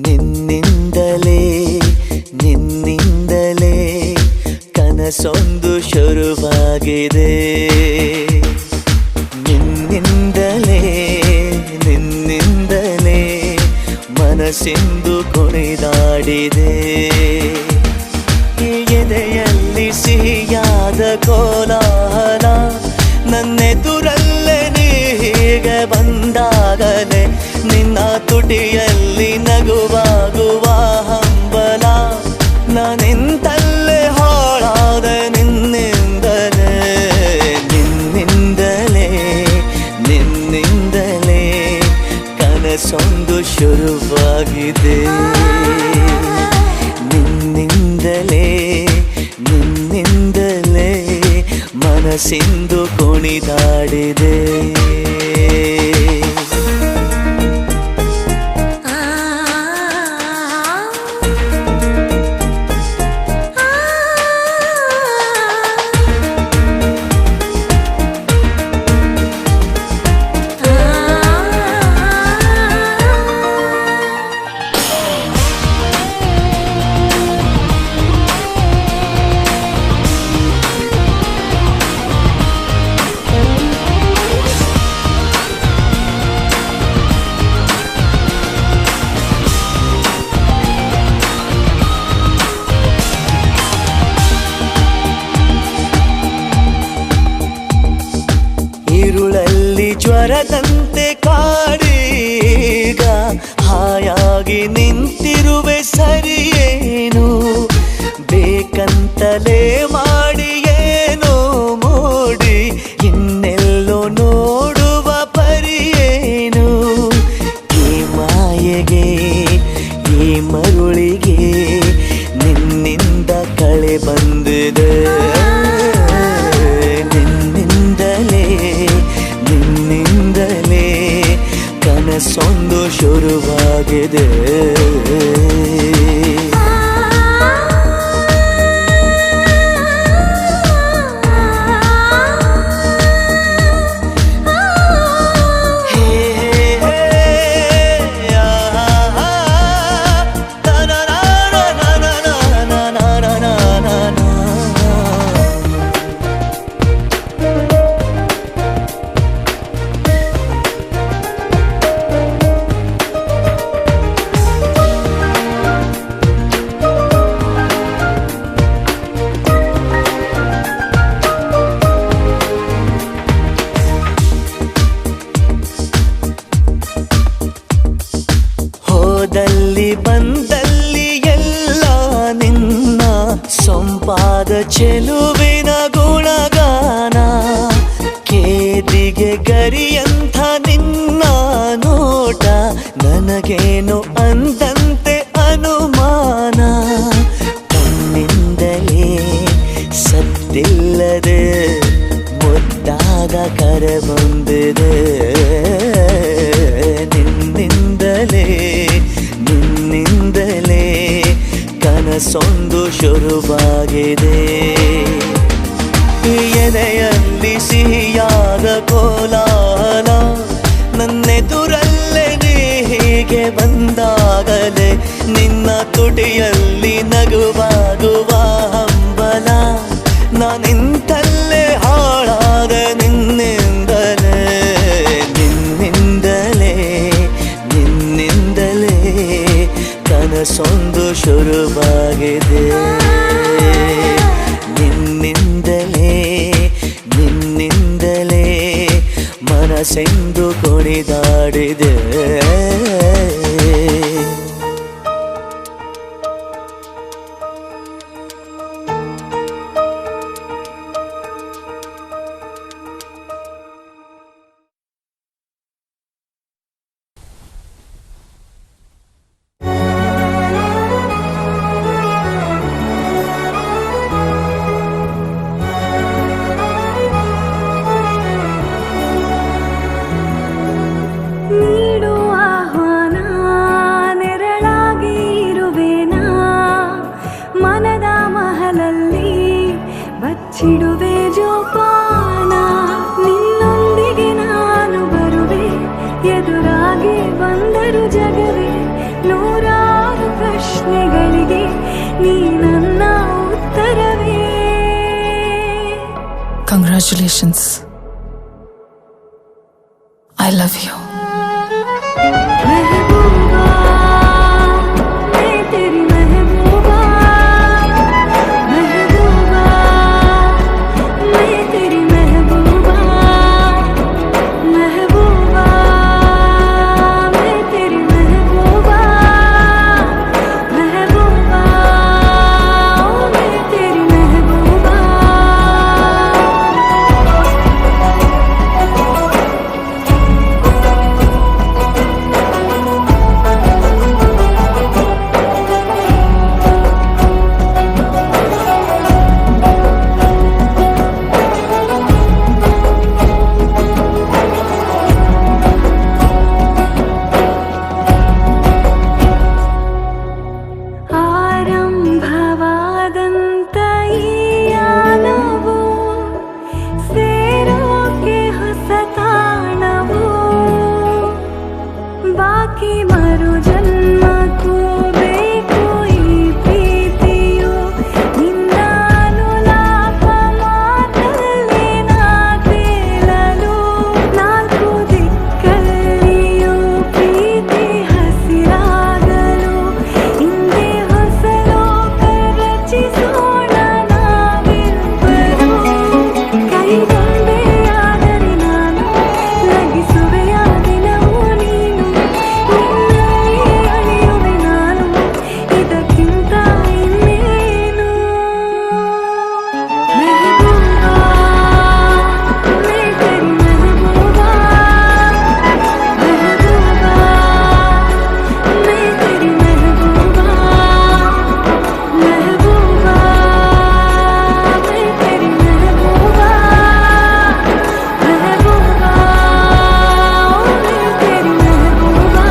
ನಿನ್ನಿಂದಲೇ ನಿನ್ನಿಂದಲೇ ಕನಸೊಂದು ಶುರುವಾಗಿದೆ. ನಿನ್ನಿಂದಲೇ ನಿನ್ನಿಂದಲೇ ಮನಸ್ಸೆಂದು ಕುಣಿದಾಡಿದೆ. ಎದೆಯಲ್ಲಿ ಸಿಹಿಯಾದ ಕೋಲಾಹಲ ನನ್ನೆದುರಲ್ಲೇ ನೀ ಹೀಗೆ ಬಂದಾಗಲೇ ನಿನ್ನ ತುಟಿಯಲ್ಲಿ ನಗುವಾಗುವ ಹಂಬಲ. ನಾನಿಂತಲ್ಲೇ ಹಾಳಾದೆ ನಿನ್ನಿಂದಲೇ ನಿನ್ನಿಂದಲೇ ನಿನ್ನಿಂದಲೇ ಕನಸೊಂದು ಶುರುವಾಗಿದೆ. ನಿನ್ನಿಂದಲೇ ನಿನ್ನಿಂದಲೇ ಮನಸ್ಸೆಂದು ಕುಣಿದಾಡಿದೆ. ഇരുളಲ್ಲಿ ಜ್ವರದಂತೆ ಕಾಡೀಗ ಹಾಯಾಗಿ ನಿಂತಿರುವೆ ಸರಿಯೇನು. ಬೇಕಂತಲೇ ಮಾಡಿ ಏನೋ ಮೋಡಿ ಇನ್ನೆಲ್ಲೋ ನೋಡುವ ಪರಿಯೇನು. ಈ ಮಾಯೆಗೆ ಈ ಮರುಳಿಗೆ ನಿನ್ನಿಂದ ಕಳೆ ಬಂದಿದೆ. ನಿನ್ನಿಂದಲೇ ಕನಸೊಂದು ಶುರುವಾಗಿದೆ. ಹೋದಲ್ಲಿ ಬಂದಲ್ಲಿ ಎಲ್ಲ ನಿನ್ನ ಸೊಂಪಾದ ಚೆಲುವಿನ ಗುಣಗಾನ. ಕೇದಿಗೆ ಗರಿಯಂಥ ನಿನ್ನ ನೋಟ ನನಗೇನು ಅಂದಂತೆ ಅನುಮಾನ. ಕಣ್ಣಿಂದಲೇ ಸದ್ದಿಲ್ಲದೆ ಮುದ್ದಾದ ಕರೆ ಬಂದಿದೆ. ನಿನ್ನಿಂದಲೇ ನಿನ್ನಿಂದಲೇ ಕನಸೊಂದು ಶುರುವಾಗಿದೆ. ಎದೆಯಲ್ಲಿ ಸಿಹಿಯಾದ ಕೋಲಾಹಲ ನನ್ನೆದುರಲ್ಲೇ ನೀ ಹೀಗೆ ಬಂದಾಗಲೇ ನಿನ್ನ ತುಟಿಯಲ್ಲಿ ನಗುವಾಗುವ ಹಂಬಲ. ನಾನಿಂತಲ್ಲೇ ಹಾಳಾದೆ ನಿನ್ನಿಂದಲೇ ನಿನ್ನಿಂದಲೇ ನಿನ್ನಿಂದಲೇ ಕನಸೊಂದು ಶುರುವಾಗಿದೆ. ನಿನ್ನಿಂದಲೇ ನಿನ್ನಿಂದಲೇ ಮನಸ್ಸೆಂದು ಕುಣಿದಾಡಿದೆ. ನೀಡು ಆಹ್ವಾನ ಹಾಗೆ ಬಂದರು ಜಗವೇ ನೂರಾರು ಪ್ರಶ್ನೆಗಳಿಗೆ ನೀ ನನ್ನ ಉತ್ತರವೇ. Congratulations. I love you. महबूबा मैं तेरी महबूबा, महबूबा मैं तेरी महबूबा, महबूबा मैं तेरी महबूबा, महबूबा मैं तेरी महबूबा. ಆರಂಭವಾದಂತ ಈ ಯಾನವು ಸೇರೋಕೆ ಹೊಸ ತಾಣವು, ಬಾಕಿ ಮರು ಜನ್ಮಕ್ಕೂ ಬೇಕು ಈ ಪ್ರೀತಿಯು, ನಿನ್ನ ಅನುಲಾಪ ಮಾತಲ್ಲಿ ನಾ ತೇಲಲು, ನಾಲ್ಕು ದಿಕ್ಕಲ್ಲಿಯೂ ಪ್ರೀತಿ ಹಸಿರಾಗಲು, ಹಿಂದೆ ಹೊಸ ಲೋಕ ರಚಿಸೋಣ ನಾವಿಬ್ಬರು. ಕೈಗೊಂಬೆಯಾದರೆ ನಾನು ಲಗಿಸುವೆಯ ದಿನವೂ ನೀನು, ನಿನ್ನಲ್ಲಿ ಅಳಿಯುವೆ ನಾನು, ಇದಕ್ಕಿಂತ ಇನ್ನೇನು. ಮೆಹಬೂಬಾ ಮೈ ತೆರಿ ಮೆಹಬೂಬಾ, ಮೆಹಬೂಬಾ ಮೈ ತೆರಿ ಮೆಹಬೂಬಾ, ಮೆಹಬೂಬಾ ಮೈ ತೆರಿ ಮೆಹಬೂಬಾ, ಮೆಹಬೂಬಾ ಮೈ ತೆರಿ ಮೆಹಬೂಬಾ.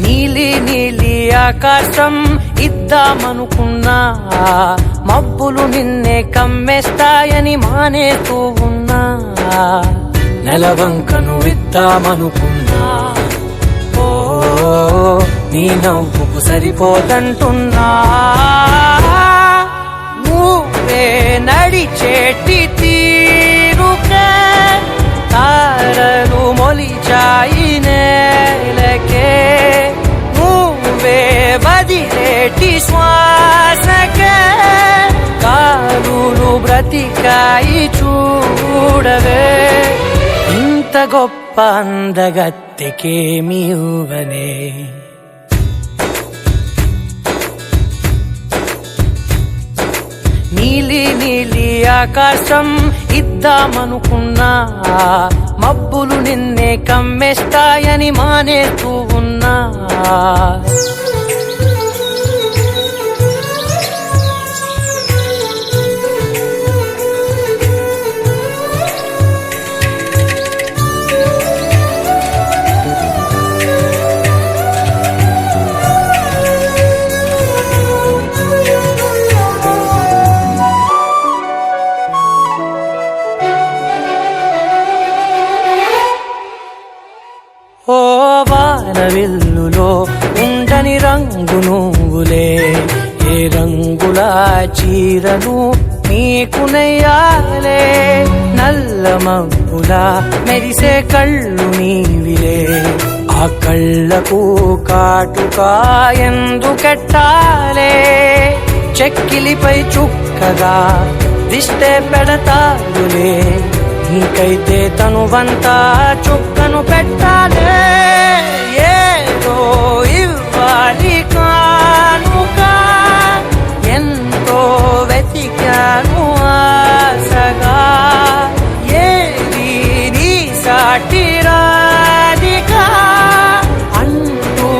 నీలి నీలి ఆకాశం ఇద్దామనుకున్నా, మబ్బులు నిన్నే కమ్మేస్తాయని మానేస్తూ ఉన్నా, నెలవంకను ఇద్దామనుకున్నా, ఓ నీ నవ్వుకు సరిపోదంటున్నా, నువ్వే నడిచేటి తీరుకే తారలు మొలిచాయి నేలకే, నువ్వే వదిలేటి శ్వాసకే కాలులు బ్రతికాయి చూడవే, ఇంత గొప్ప అందగత్తెకేమి ఇవ్వనే. నీలి నీలి ఆకాశం ఇద్దామనుకున్నా, మబ్బులు నిన్నే కమ్మేస్తాయని మానేస్తూ ఉన్నా, ఓ వానవిల్లులో ఉండని రంగుల చీరను నీకు నెయ్యాలే, నల్ల మబ్బుల మెరిసే కళ్ళు నీవిలే, ఆ కళ్ళకు కాటుకా ఎందుకెట్టాలే, చెక్కిలిపై చుక్కగా దిష్టే పెడతారులే, నీకైతే తనువంతా చుక్కను పెట్టాలే, ఏదో ఇవ్వాలి కానుక, ఎంతో వెతికాను ఆశగా, ఏది నీ సాటి రాధికా అంటూ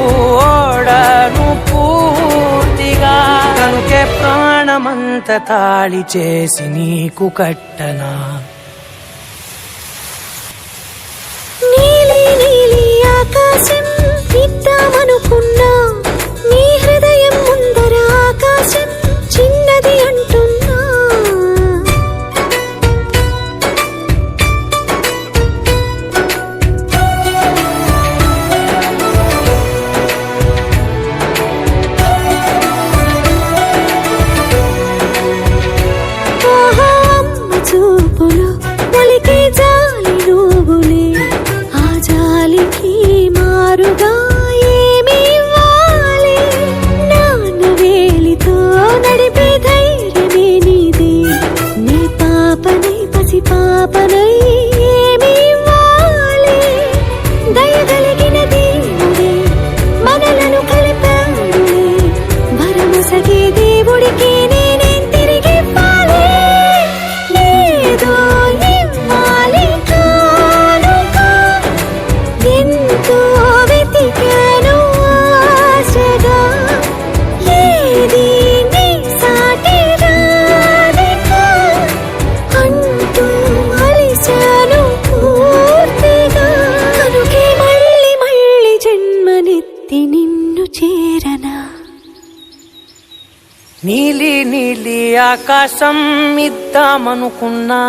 ఓడను పూర్తిగా, కనుకే ప్రాణమంత తాళి చేసి నీకు కట్టనా. నీలి నీలి ఆకాశం ఇద్దామనుకున్నా, నీ హృదయం ముందర ఆకాశం చిన్నది అంటున్నా. ఓహో అమ్మ చూపులో ఒలికే జాలి నువ్వులే, ఆ జాలికి మారుగా ఏమి ఇవ్వాలి, నాన్న వేలితో నడిపే ధైర్యమే నీదే, నీ పాపనై పసి పాపనై ఏమి ఇవ్వాలి, దయగలిగిన దేవుడే మనలను కలిపాడులే, వరముసగే దేవుడికి నేనేం తిరిగి ఇవ్వాలి, ఏదో ఇవ్వాలి కానుక, ఎంతో వెతికాను ఆశగా, ఏది నీ సాటి రాధిక అంటూ అలిశాను పూర్తిగా, కనుకే మళ్ళీ మళ్ళీ జన్మనెత్తి నిన్ను చేరనా. నీలి నీలి ఆకాశం ఇద్దామనుకున్నా,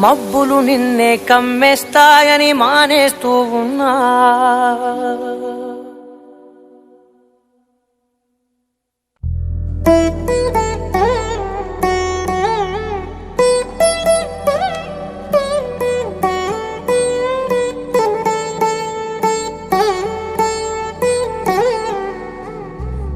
మబ్బులు నిన్నే కమ్మేస్తాయని మానేస్తూ ఉన్నా.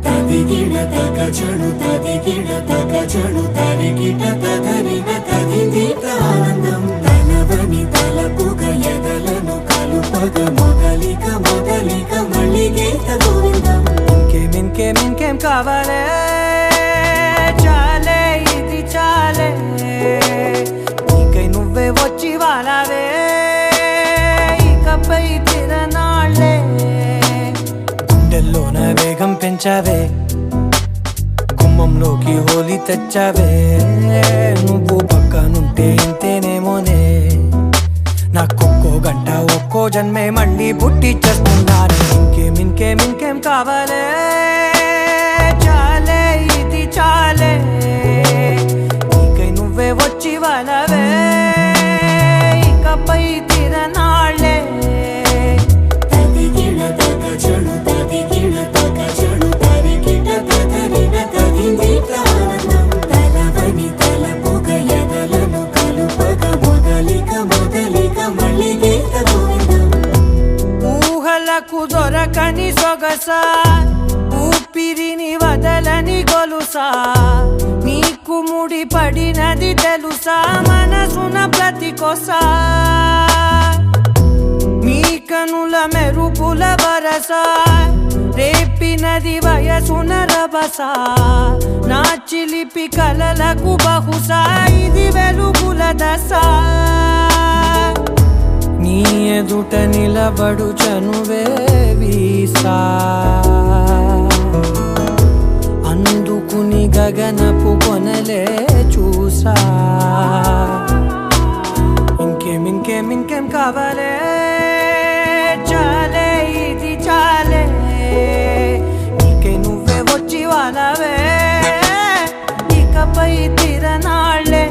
తదిగిడ తగజడు తదిగిడ తగజడు తరిగిట తదరిన తదిదీత ఆనందం, తలవని తలపుగ ఎదలను కలుపగ మొదలిక మొదలిక మళ్ళీ గీత గోవిందం. ఇంకేం కావాలే, చాలే ఇది చాలే, నీకై నువ్వే వచ్చి వాలావే, ఇకపై తిరనాళ్ళే, గుండెల్లోన వేగం పెంచావే, గుమ్మంలోకి హోలీ తెచ్చావే, నువ్వు పక్కనుంటే ఇంతేనేమోనే, నాకొక్కో గంట ఒక్కో జన్మే మళ్ళీ పుట్టి చేస్తున్నాను. ఇంకేం కావాలే, చాలే ఇది చాలే, నీకై నువ్వే వచ్చి వాలవే, ఇకపై తిరనాళ్ళే. తదిగిడ తగజడు తదిగిడ తగజడు తరిగిట తదరిన తదిదీత ఆనందం, తలవని తలపుగ ఎదలను కలుపగ మొదలిక మొదలిక మళ్ళీ గీత గోవిందం. ఊహలకు దొరకని సొగసా, ఊపిరిని వదలని గొలుసా, నీకు ముడి పడినది తెలుసా, మనసున ప్రతి కొసా, నీ కనుల మెరుపుల వరస, రేపినది వయసున రభస, నా చిలిపి కలలకు బహుశా ఇది వెలుగుల దశ, నీ ఎదుట నిలబడు చనువే వీసా, అందుకుని గగనపు కొనలే చూసా. ఇంకేం కావాలే, చాలే ఇది చాలే, నీకై నువ్వే వచ్చి వాలవే, ఇకపై తిరనాళ్ళే.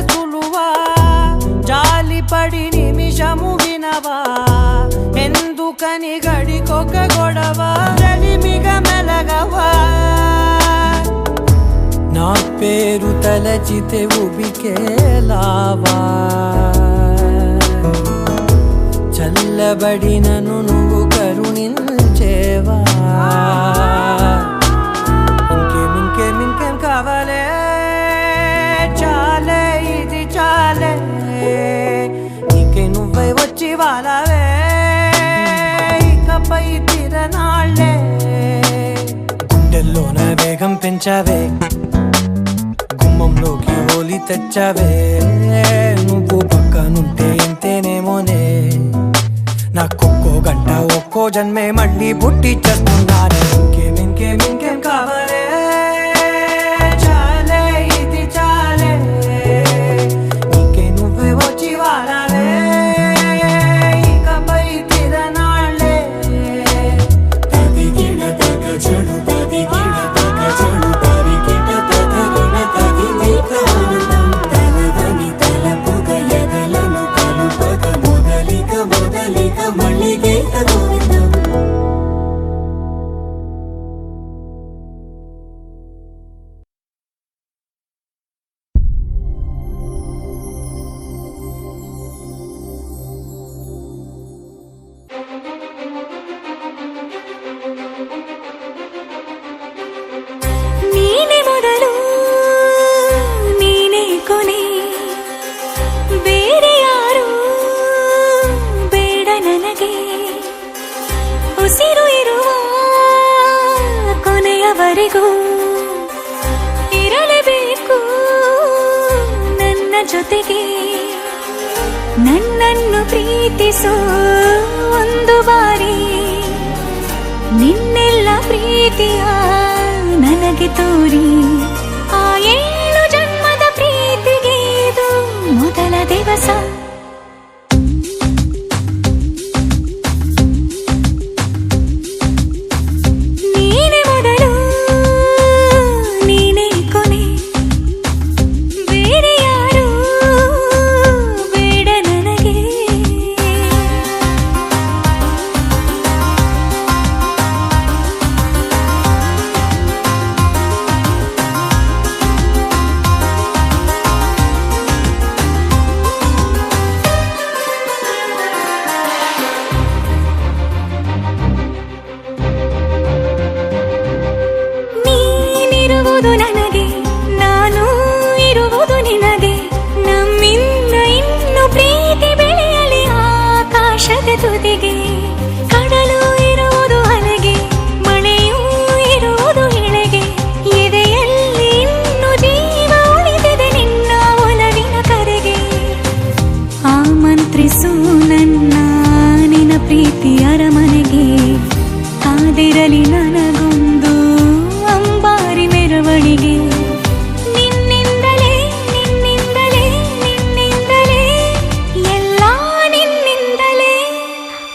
సులువ జాలి పడి నిమిషము వినవా ఎందుకని గడికొక గొడవ రలిమిగ మెలగవా నా పేరు తలచితే ఉబికేలావా చల్లబడినను నువ్వు కరుణించేవా ఇంకేం కావాలే చాలే ఇది చాలే నీకే నువ్వే వచ్చి వాళ్ళవే ఇకపై తిరనాళ్ళే గుండెల్లోన వేగం పెంచావే గుమ్మంలోకి హోలీ తెచ్చావే నువ్వు పక్కనుంటే ఇంతేనేమోనే నాకొక్కో గంట ఒక్కో జన్మే మళ్ళీ పుట్టి చేస్తున్నానే ఇంకేం కావాలే చాలే ఇది చాలే నీకే నువ్వే వచ్చి వాళ్ళవే ఇకపై తిరనాళ్ళే తదిగిడ తగ చెడు తదిగిడ తగ చెడు తరిగిట తగరిన తగింది ప్రాణం తలవని తలపుగ ఎదలను కలుపగ మొదలిక మళ్ళీ గీత గోవిందం ನೀನೆ ಮೊದಲು ನೀನೆ ಕೊನೆ ಬೇರೆ ಯಾರು ಬೇಡ ನನಗೆ ಉಸಿರು ಇರುವ ಕೊನೆಯವರೆಗೂ ಇರಲೇಬೇಕು ನನ್ನ ಜೊತೆಗೆ ನನ್ನನ್ನು ಪ್ರೀತಿಸೋ ಒಂದು ಬಾರಿ ನಿನ್ನೆಲ್ಲ ಪ್ರೀತಿಯ ನನಗೆ ತೋರಿ ಆ 7 ಜನ್ಮದ ಪ್ರೀತಿಗೆ ಇದು ಮೊದಲ ದಿವಸ ನೀನೆ ಮೊದಲು ನೀನೆ ಕೊನೆ ಬೇರೆ ಯಾರು ಬೇಡ ನನಗೆ ನೀನಿರುವುದು ನನಗೆ ನಾನು ಇರುವುದು ನಿನಗೆ ನಮ್ಮಿಂದ ಇನ್ನು ಪ್ರೀತಿ ಬೆಳೆಯಲಿ ಆಕಾಶದ ತುದಿಗೆ ಕಡಲು ಇರುವುದು ಅಲೆಗೆ ಮಳೆಯೂ ಇರುವುದು ಎಳೆಗೆ ಎದೆಯಲ್ಲಿ ಇನ್ನು ಜೀವ ಉಳಿದಿದೆ ನಿನ್ನ ಒಲವಿನ ಕರೆಗೆ ಆಮಂತ್ರಿಸು ನನ್ನ ನಿನ್ನ ಪ್ರೀತಿ ಅರಮನೆಗೆ ಕಾದಿರಲಿ ನನಗೊಂದು ಅಂಬಾರಿ ಮೆರವಣಿಗೆ ನಿನ್ನಿಂದಲೇ ನಿನ್ನಿಂದಲೇ ನಿನ್ನಿಂದಲೇ ಎಲ್ಲ ನಿನ್ನಿಂದಲೇ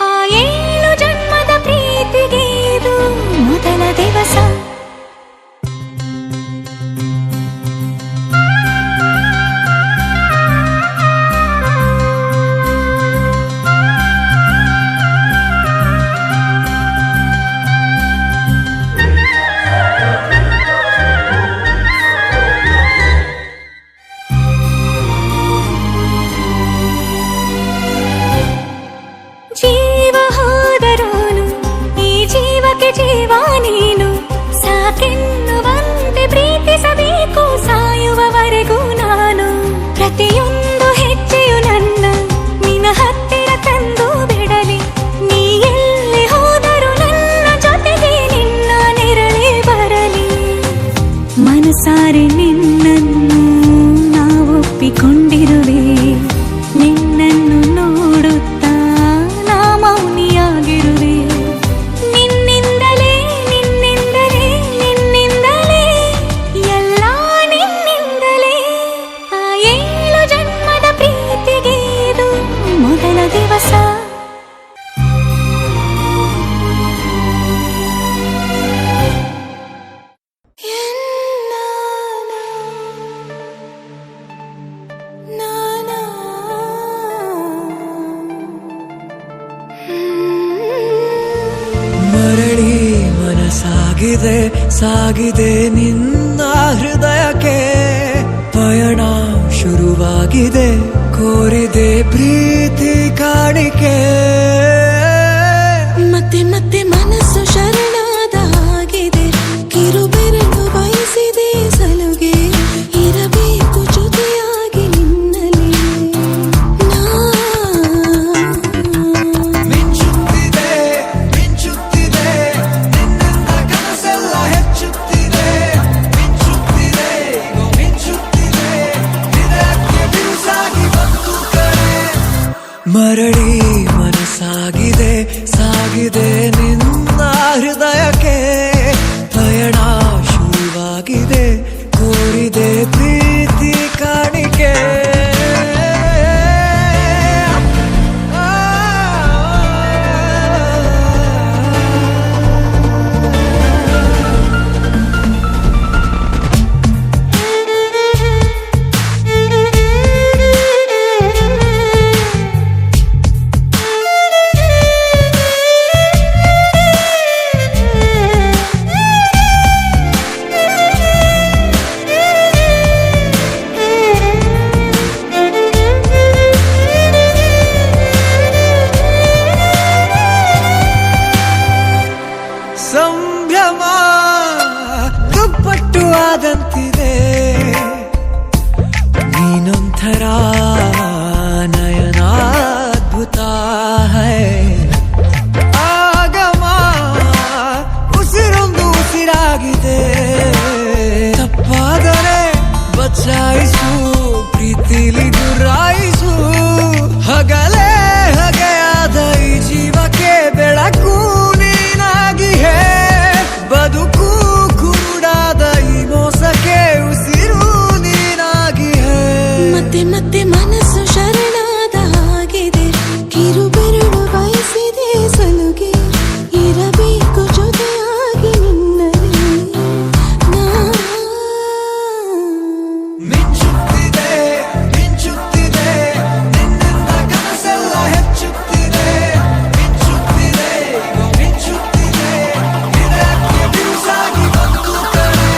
ಆ 7 ಜನ್ಮದ ಪ್ರೀತಿಗೆ ಇದು ಮೊದಲ ದಿವಸ ಸಾಗಿದೆ ಸಾಗಿದೆ ನಿನ್ನ ಹೃದಯಕ್ಕೆ ಪಯಣ ಶುರುವಾಗಿದೆ ಕೋರಿದೆ ಪ್ರೀತಿ ಕಾಣಿಕೆ ಮತ್ತೆ ಮತ್ತೆ ಮನಸ್ಸು ಶರಣಾದ ಹಾಗಿದೆ ಕಿರುಬೆರಳು ಬಯಸಿದೆ ಸಲುಗೆ ಇರಬೇಕು ಜೊತೆಯಾಗಿ ನಿನ್ನಲ್ಲಿ ಮಿಂಚುತ್ತಿದೆ ಮಿಂಚುತ್ತಿದೆ ನಿನ್ನಿಂದ ಕನಸೆಲ್ಲ ಹೆಚ್ಚುತ್ತಿದೆ ಮಿಂಚುತ್ತಿದೆ ಮಿಂಚುತ್ತಿದೆ ಹೃದಯಕ್ಕೆ ಬಿರುಸಾಗಿ ಬಂತು ಕರೆ ಮರಳಿ ಮನಸ್ಸಾಗಿದೆ ಸಾಗಿದೆ ನಿನ್ನ ಹೃದಯಕ್ಕೆ ಪಯಣ ಶುರುವಾಗಿದೆ ಕೋರಿದೆ ಪ್ರೀತಿ ಕಾಣಿಕೆ ಸಂಭ್ರಮ ದುಪ್ಪಟ್ಟು ಆದಂತಿದೆ ನೀನೊಂಥರ ನಯನಾದ್ಭುತ ಹೈ ಆಗಮ ಉಸಿರೊಂದು ಉಸಿರಾಗಿದೆ ತಪ್ಪಾದರೆ ಬಚಾಯಿಸು ಪ್ರೀತಿಲಿ ಗುರಾಯಿಸು ಹಗಲೇ ಹಗೆಯಾದ ಈ ಜೀವಕ್ಕೆ ಬೆಳಕು ನೀನಾಗಿ ಹೇ ಬದುಕು ಕುರುಡಾದ ಈ ಮೋಸಕ್ಕೆ ಉಸಿರು ನೀನಾಗಿ ಹೇ ಮತ್ತೆ ಮತ್ತೆ ಮನಸ್ಸು ಶರಣಾದ ಹಾಗಿದೆ ಕಿರುಬೆರಳು ಬಯಸಿದೆ ಸಲುಗೆ ಇರಬೇಕು ಜೊತೆಯಾಗಿ ನಿನ್ನಲ್ಲಿ ಮಿಂಚುತ್ತಿದೆ ಮಿಂಚುತ್ತಿದೆ ನಿನ್ನಿಂದ ಕನಸೆಲ್ಲ ಹೆಚ್ಚುತ್ತಿದೆ ಮಿಂಚುತ್ತಿದೆ ಮಿಂಚುತ್ತಿದೆ ಹೃದಯಕ್ಕೆ ಬಿರುಸಾಗಿ ಬಂತು ಕರೆ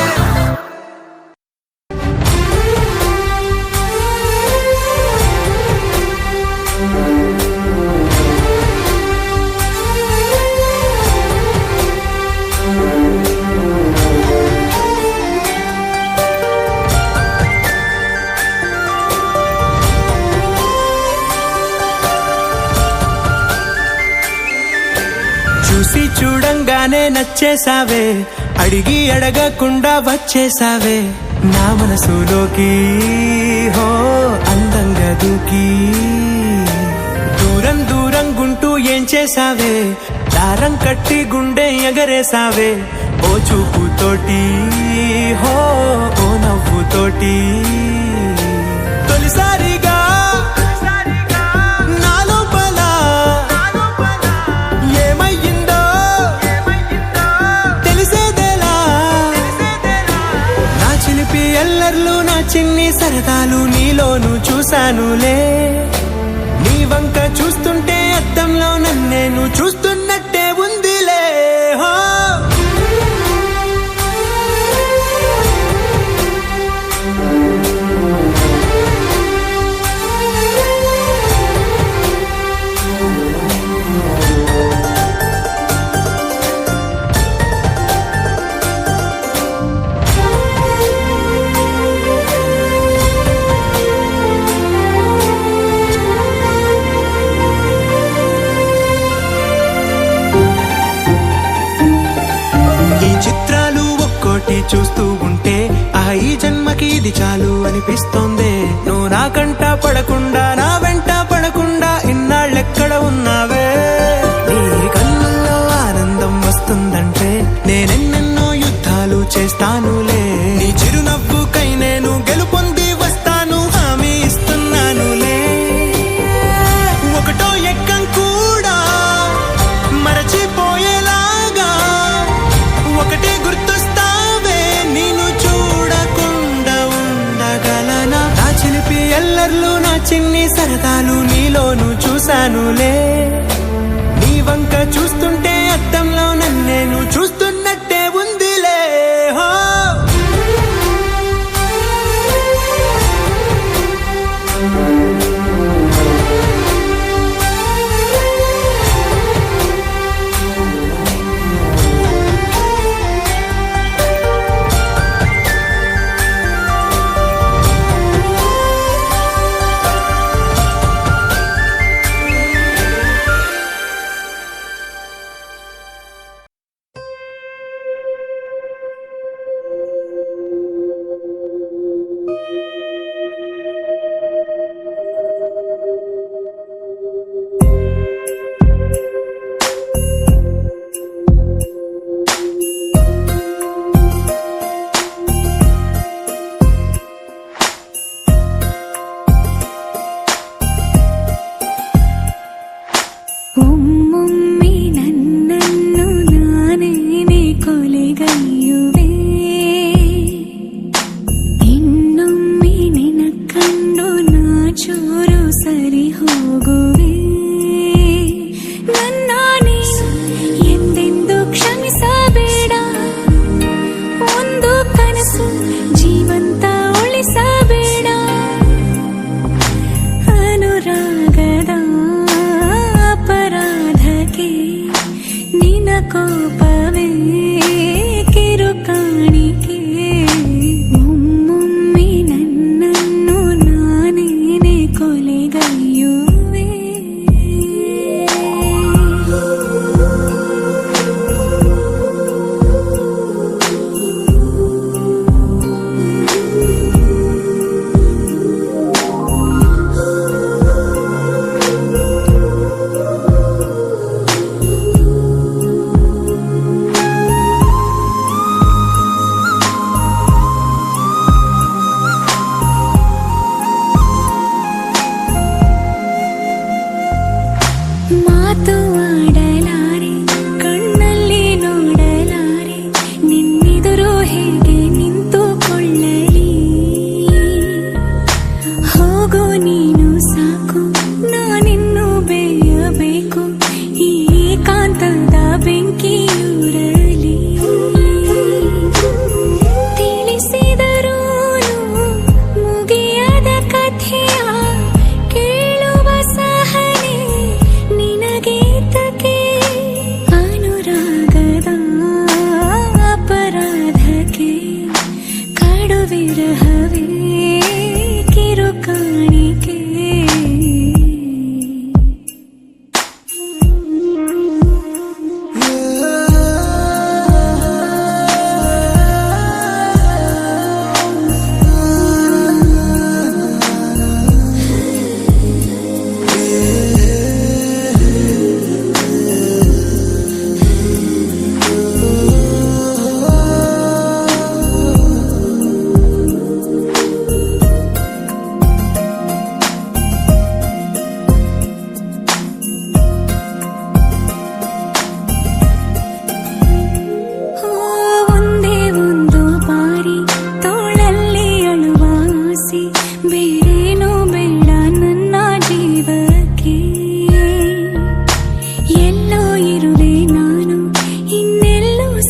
చూసి చూడంగానే నచ్చేసావే అడిగి అడగకుండా వచ్చేసావే నా మనసులోకి హో అందంగా దూకి దూరం దూరం గుంటూ ఏం చేసావే దారం కట్టి గుండె ఎగరేసావే ఓ చూపుతోటి హో ఓ నవ్వుతోటి తొలిసారిగా నా లోపల ఏమయ్యిందో తెలిసేదేలా నా చిలిపి ఎల్లర్లు నా చిన్ని సరదాలు నీలోను చూశానులే నీ వంక చూస్తుంటే అద్దంలో నన్నేను చూస్తున్నట్టే ఉందిలే హో చూస్తూ ఉంటే ఈ జన్మకి ఇది చాలు అనిపిస్తోంది నువ్వు నా కంట పడకుండా నా వెంట పడకుండా ఇన్నాళ్ళెక్కడ ఉన్నావే నీ కళ్ళల్లో ఆనందం వస్తుందంటే నేనెన్నెన్నో యుద్ధాలు చేస్తానులే నీ చిరునవ్వుకై నేను గెలుపొంది వస్తాను హామీ ఇస్తున్నానులే ఒకటో ఎక్కం కూడా మరచిపోయేలాగా ఒకటే గుర్తొస్తావే నేను చూడకుండా ఉండగలనా నా చిలిపి ఎల్లర్లు నా చిన్ని సరదాలు నీలోను చూశానులే నీ వంక చూస్తుంటే అద్దంలో నన్నేను చూస్తున్నట్టే ఉంది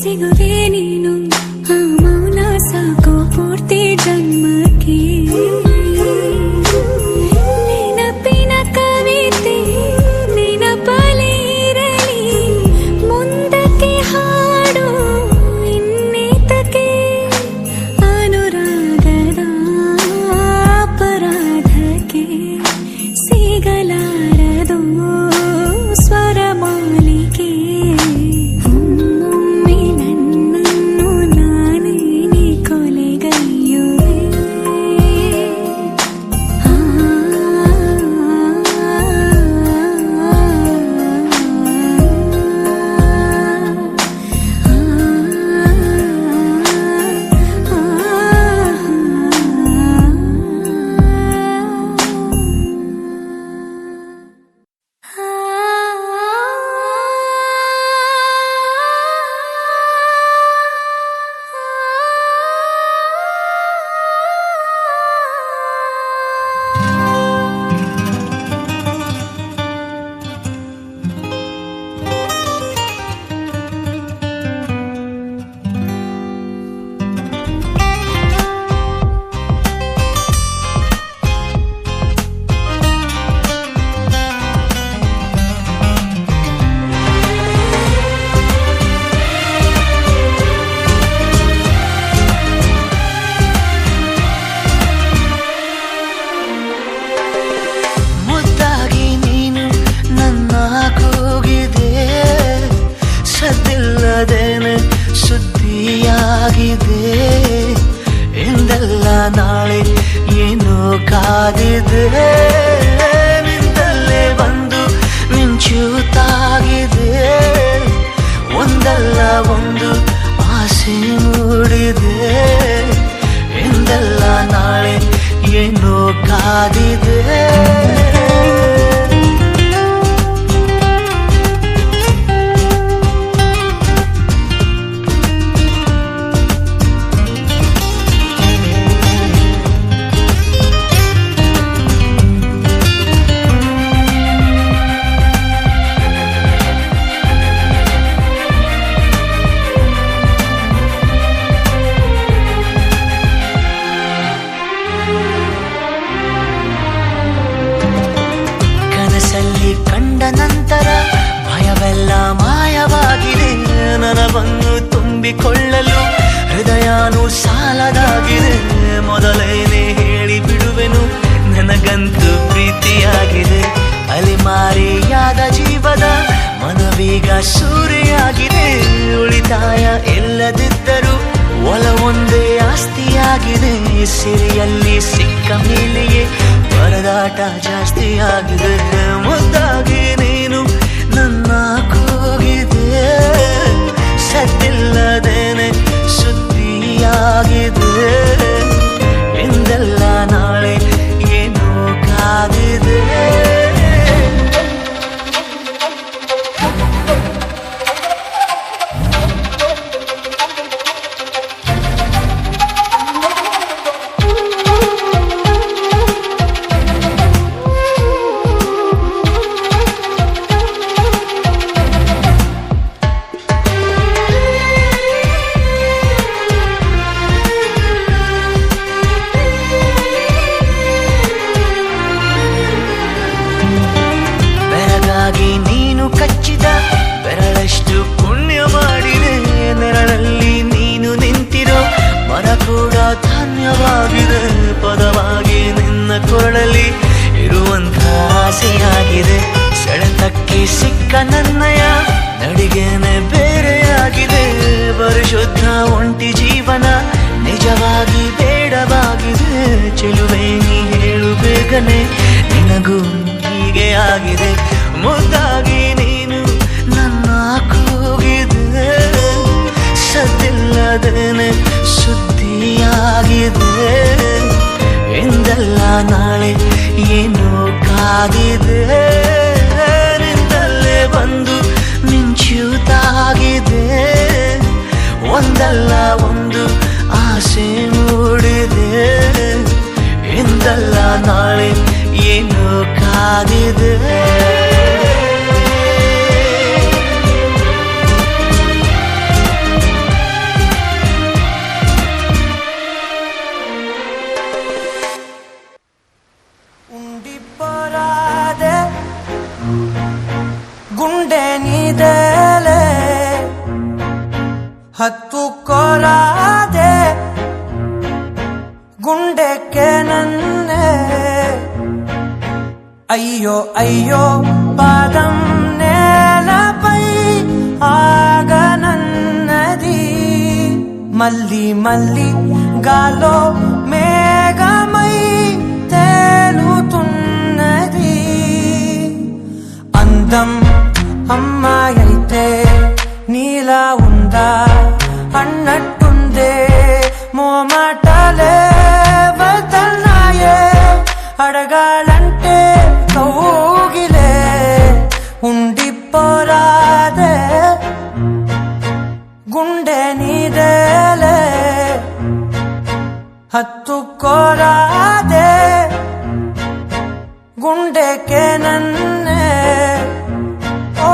ಸಿಗುವೆ ನೀನು ಆ ಮೌನ ಸಾಕು ಪೂರ್ತಿ ಜನ್ಮಕ್ಕೆ ನೆನಪಿನ ಕವಿತೆ ನೆನಪಲಿ ಇರಲಿ ಮುಂದಕ್ಕೆ ಹಾಡು ಇನ್ನೇತಕ್ಕೆ ಅನುರಾಗದ ಅಪರಾಧಕ್ಕೆ ಸಿಗಲಾರದು ಸ್ವರ ಮಾಲಿಕೆ ಒಮ್ಮೊಮ್ಮೆ ನನ್ನನ್ನು ನಾನೇನೆ ಕೊಲೆಗೈಯುವೆ ಮುದ್ದಾಗಿ ನೀನು ನನ್ನ ಕೂಗಿದೆ ಸದ್ದಿಲ್ಲದೇನೆ ಸುದ್ದಿಯಾಗಿದೆ ಎಂದೆಲ್ಲ ನಾಳೆ ಏನೋ ಕಾದಿದೆ ನಿಂದಲ್ಲೇ ಬಂದು ಮಿಂಚುತ್ತಾಗಿದೆ ಒಂದಲ್ಲ ಒಂದು ಆಸೆ ಮೂಡಿದೆ ಎಂದೆಲ್ಲ ನಾಳೆ ಏನೋ ಕಾದಿದೆ ಕನಸಲ್ಲಿ ಕಂಡ ನಂತರ ಭಯವೆಲ್ಲ ಮಾಯವಾಗಿದೆ ನನವನ್ನು ತುಂಬಿಕೊಳ್ಳಲು ಹೃದಯನೂ ಸಾಲದಾಗಿದೆ ಮೊದಲೇನೆ ಹೇಳಿ ಬಿಡುವೆನು ನನಗಂತೂ ಪ್ರೀತಿಯಾಗಿದೆ ಅಲೆಮಾರಿಯಾದ ಜೀವದ ಮನವೀಗ ಸೂರೆಯಾಗಿದೆ ಉಳಿತಾಯ ಇಲ್ಲದಿದ್ದರೂ ಒಲವೊಂದೇ ಆಸ್ತಿಯಾಗಿದೆ ಸಿರಿಯಲ್ಲಿ ಸಿಕ್ಕ ಮೇಲೆಯೇ ಪರದಾಟ ಜಾಸ್ತಿಯಾಗಿದೆ ಮುದ್ದಾಗಿ ನೀನು ನನ್ನ ಕೂಗಿದೆ ಸದ್ದಿಲ್ಲದೇನೆ ಸುದ್ದಿಯಾಗಿದೆ ಎಂದೆಲ್ಲ ನಾಳೆ ಏನೋ ಕಾದಿದೆ ಬೆರಗಾಗಿ ನೀನು ಕಚ್ಚಿದ ಬೆರಳಷ್ಟು ಪುಣ್ಯ ಮಾಡಿದೆ ನೆರಳಲ್ಲಿ ನೀನು ನಿಂತಿರೋ ಮರ ಕೂಡ ಧನ್ಯವಾಗಿದೆ ಪದವಾಗಿ ನಿನ್ನ ಕೊರಳಲ್ಲಿ ಇರುವಂಥ ಆಸೆಯಾಗಿದೆ ಸೆಳೆತಕ್ಕೆ ಸಿಕ್ಕ ನನ್ನಯ ನಡಿಗೆನೆ ಬೇರೆಯಾಗಿದೆ ಪರಿಶುದ್ಧ ಒಂಟಿ ಜೀವನ ನಿಜವಾಗಿ ಬೇಡವಾಗಿದೆ ಚೆಲುವೆ ನೀ ಹೇಳು ಬೇಗನೆ ನಿನಗೂ ಹೀಗೆ ಆಗಿದೆ ಮುದ್ದಾಗಿ ನೀನು ನನ್ನ ಕೂಗಿದೆ ಸದ್ದಿಲ್ಲದೇನೆ ಸುದ್ದಿಯಾಗಿದೆ ಎಂದೆಲ್ಲ ನಾಳೆ ಏನೋ ಕಾದಿದೆ ನಿಂದಲ್ಲೇ ಬಂದು ಮಿಂಚುತ್ತಾಗಿದೆ ಒಂದಲ್ಲ ಒಂದು ಆಸೆ ಮೂಡಿದೆ ಎಂದಲ್ಲ ನಾಳೆ ಏನೋ ಕಾದಿದೆ అయ్యో పాదం నేలపై ఆగనన్నది మళ్ళీ మళ్ళీ గాలో మేఘమై తేలుతున్నది అందం అమ్మాయి అయితే నీలా ఉందా అన్నట్టుందే మోమాటలే వదల్నాయే అడగాలంటే కౌగిలే ఉండిపోరాదే గుండె నీదేలే హత్తుకోరాదే గుండెకే నన్నే ఓ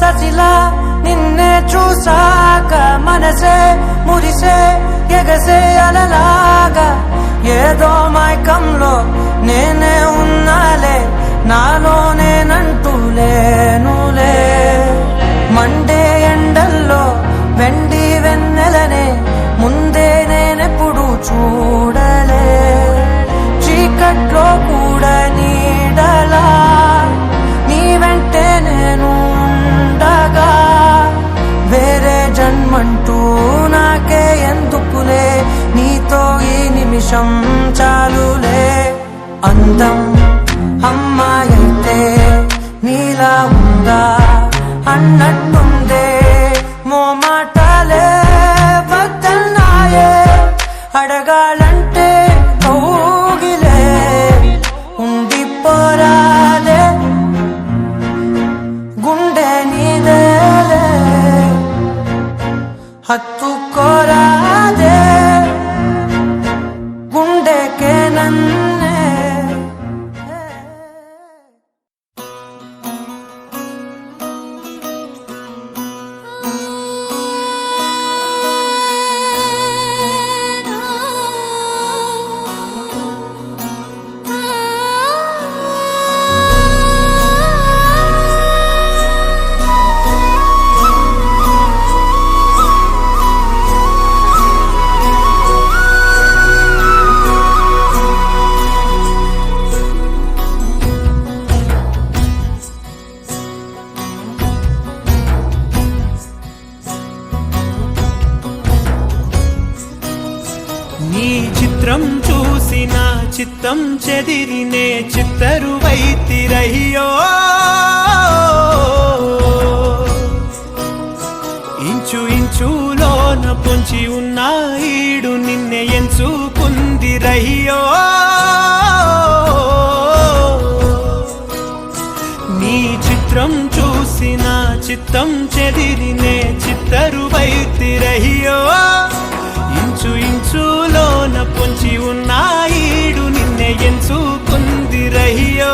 ససిలా నిన్నే చూసాక మనసే మురిసే ఎగసే అలలాగా ఏదో మైకంలో నేనే ఉన్నాలే నాలోనేనంటూ లేనులే మండే ఎండల్లో వెండి వెన్నెలనే ముందే నేనెప్పుడు చూడలే చీకట్లో కూడా నీడలా నీ వెంటే నేను ఉండగా వేరే జన్మంటూ నాకే ఎందుకులే నీతో ఈ నిమిషం చాలులే అందం అమ్మాయి అయితే నీలా ఉందా అన్నట్టుందే మోమాటలే వద్దన్నాయే అడగాలంటే కౌగిలే ఉండిపోరాదే గుండె నీదేలే హత్తుకోరాదే గుండెకే నన్నే నీ చిత్రం చూసిన చిత్తం చెదిరినే చిత్తరువైతిరయ్యో ఇంచు ఇంచులోన పొంచి ఉన్న ఈడు నిన్నే ఎంచుకుందిరయ్యో నీ చిత్రం చూసిన చిత్తం చెదిరినే చిత్తరువైతిరయ్యో ఇంచు ఇంచులోన పొంచి ఉన్న ఈడు నిన్నే ఎంచుకుందిరయ్యో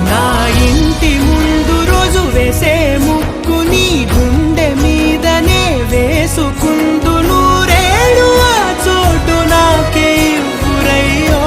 నా ఇంటి ముందు రోజు వేసే ముక్కు నీ గుండె మీదనే వేసుకుందు నూరేడు ఆ చోటు నాకే ఇవ్వురయ్యో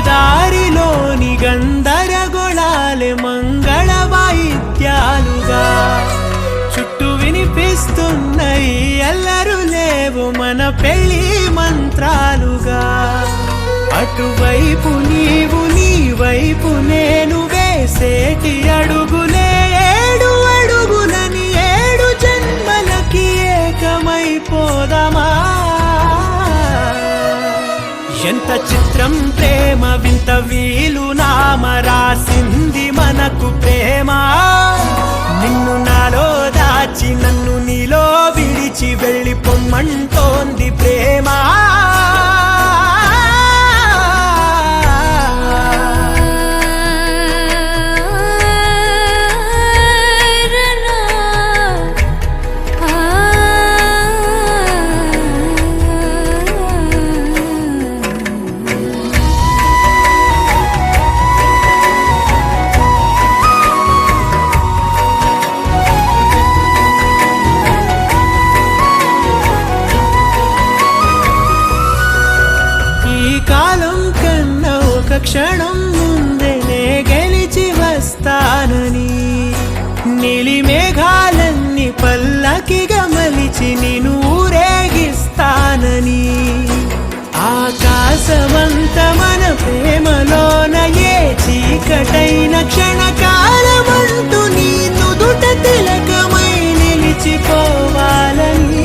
దారిలోని గందరగోళాలే మంగళ వాయిద్యాలుగా చుట్టూ వినిపిస్తున్నాయి ఎల్లరు లేవు మన పెళ్లి మంత్రాలుగా అటువైపు నీవు నీ వైపు నేను వేసేటి అడుగులే ఏడు అడుగులని ఏడు జన్మలకి ఏకమైపోదమా ఎంత చిత్రం ప్రేమ వింత వీలు నామ రాసింది మనకు ప్రేమ నిన్ను నాలో దాచి నన్ను నీలో విడిచి వెళ్ళి పొమ్మంటోంది ప్రేమ క్షణం ముందనే గెలిచి వస్తానని నీలి మేఘాలన్నీ పల్లకిగా మలిచి నిన్ను ఊరేగిస్తానని ఆకాశమంత మన ప్రేమలోన ఏ చీకటైన క్షణకాలమంటూ నీ నుదుట తిలకమై నిలిచిపోవాలని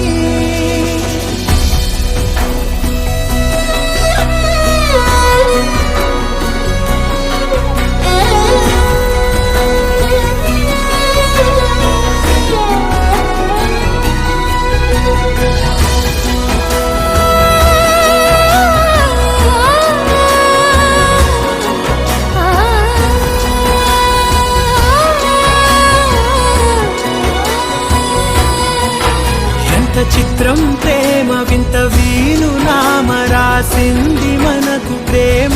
చిత్రం ప్రేమ వింత వీలు నామ రాసింది మనకు ప్రేమ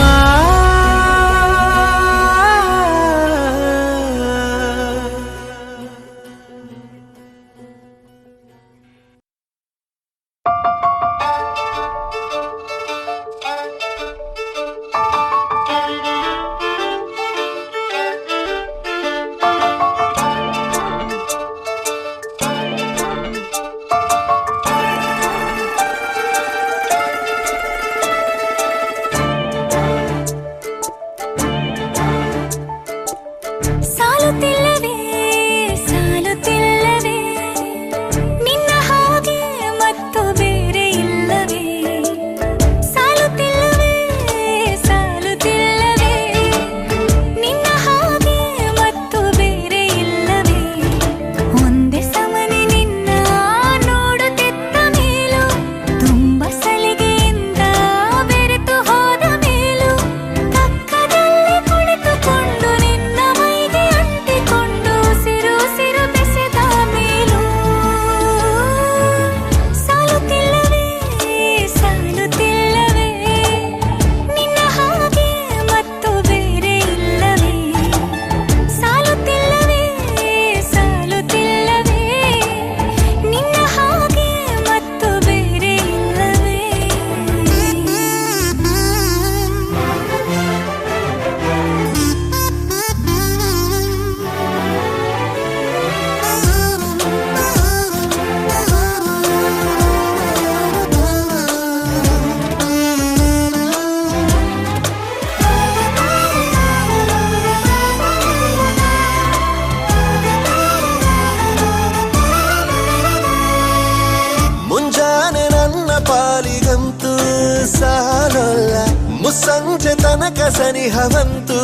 ಸಂಜೆ ತನಕ ಸನಿಹವಂತು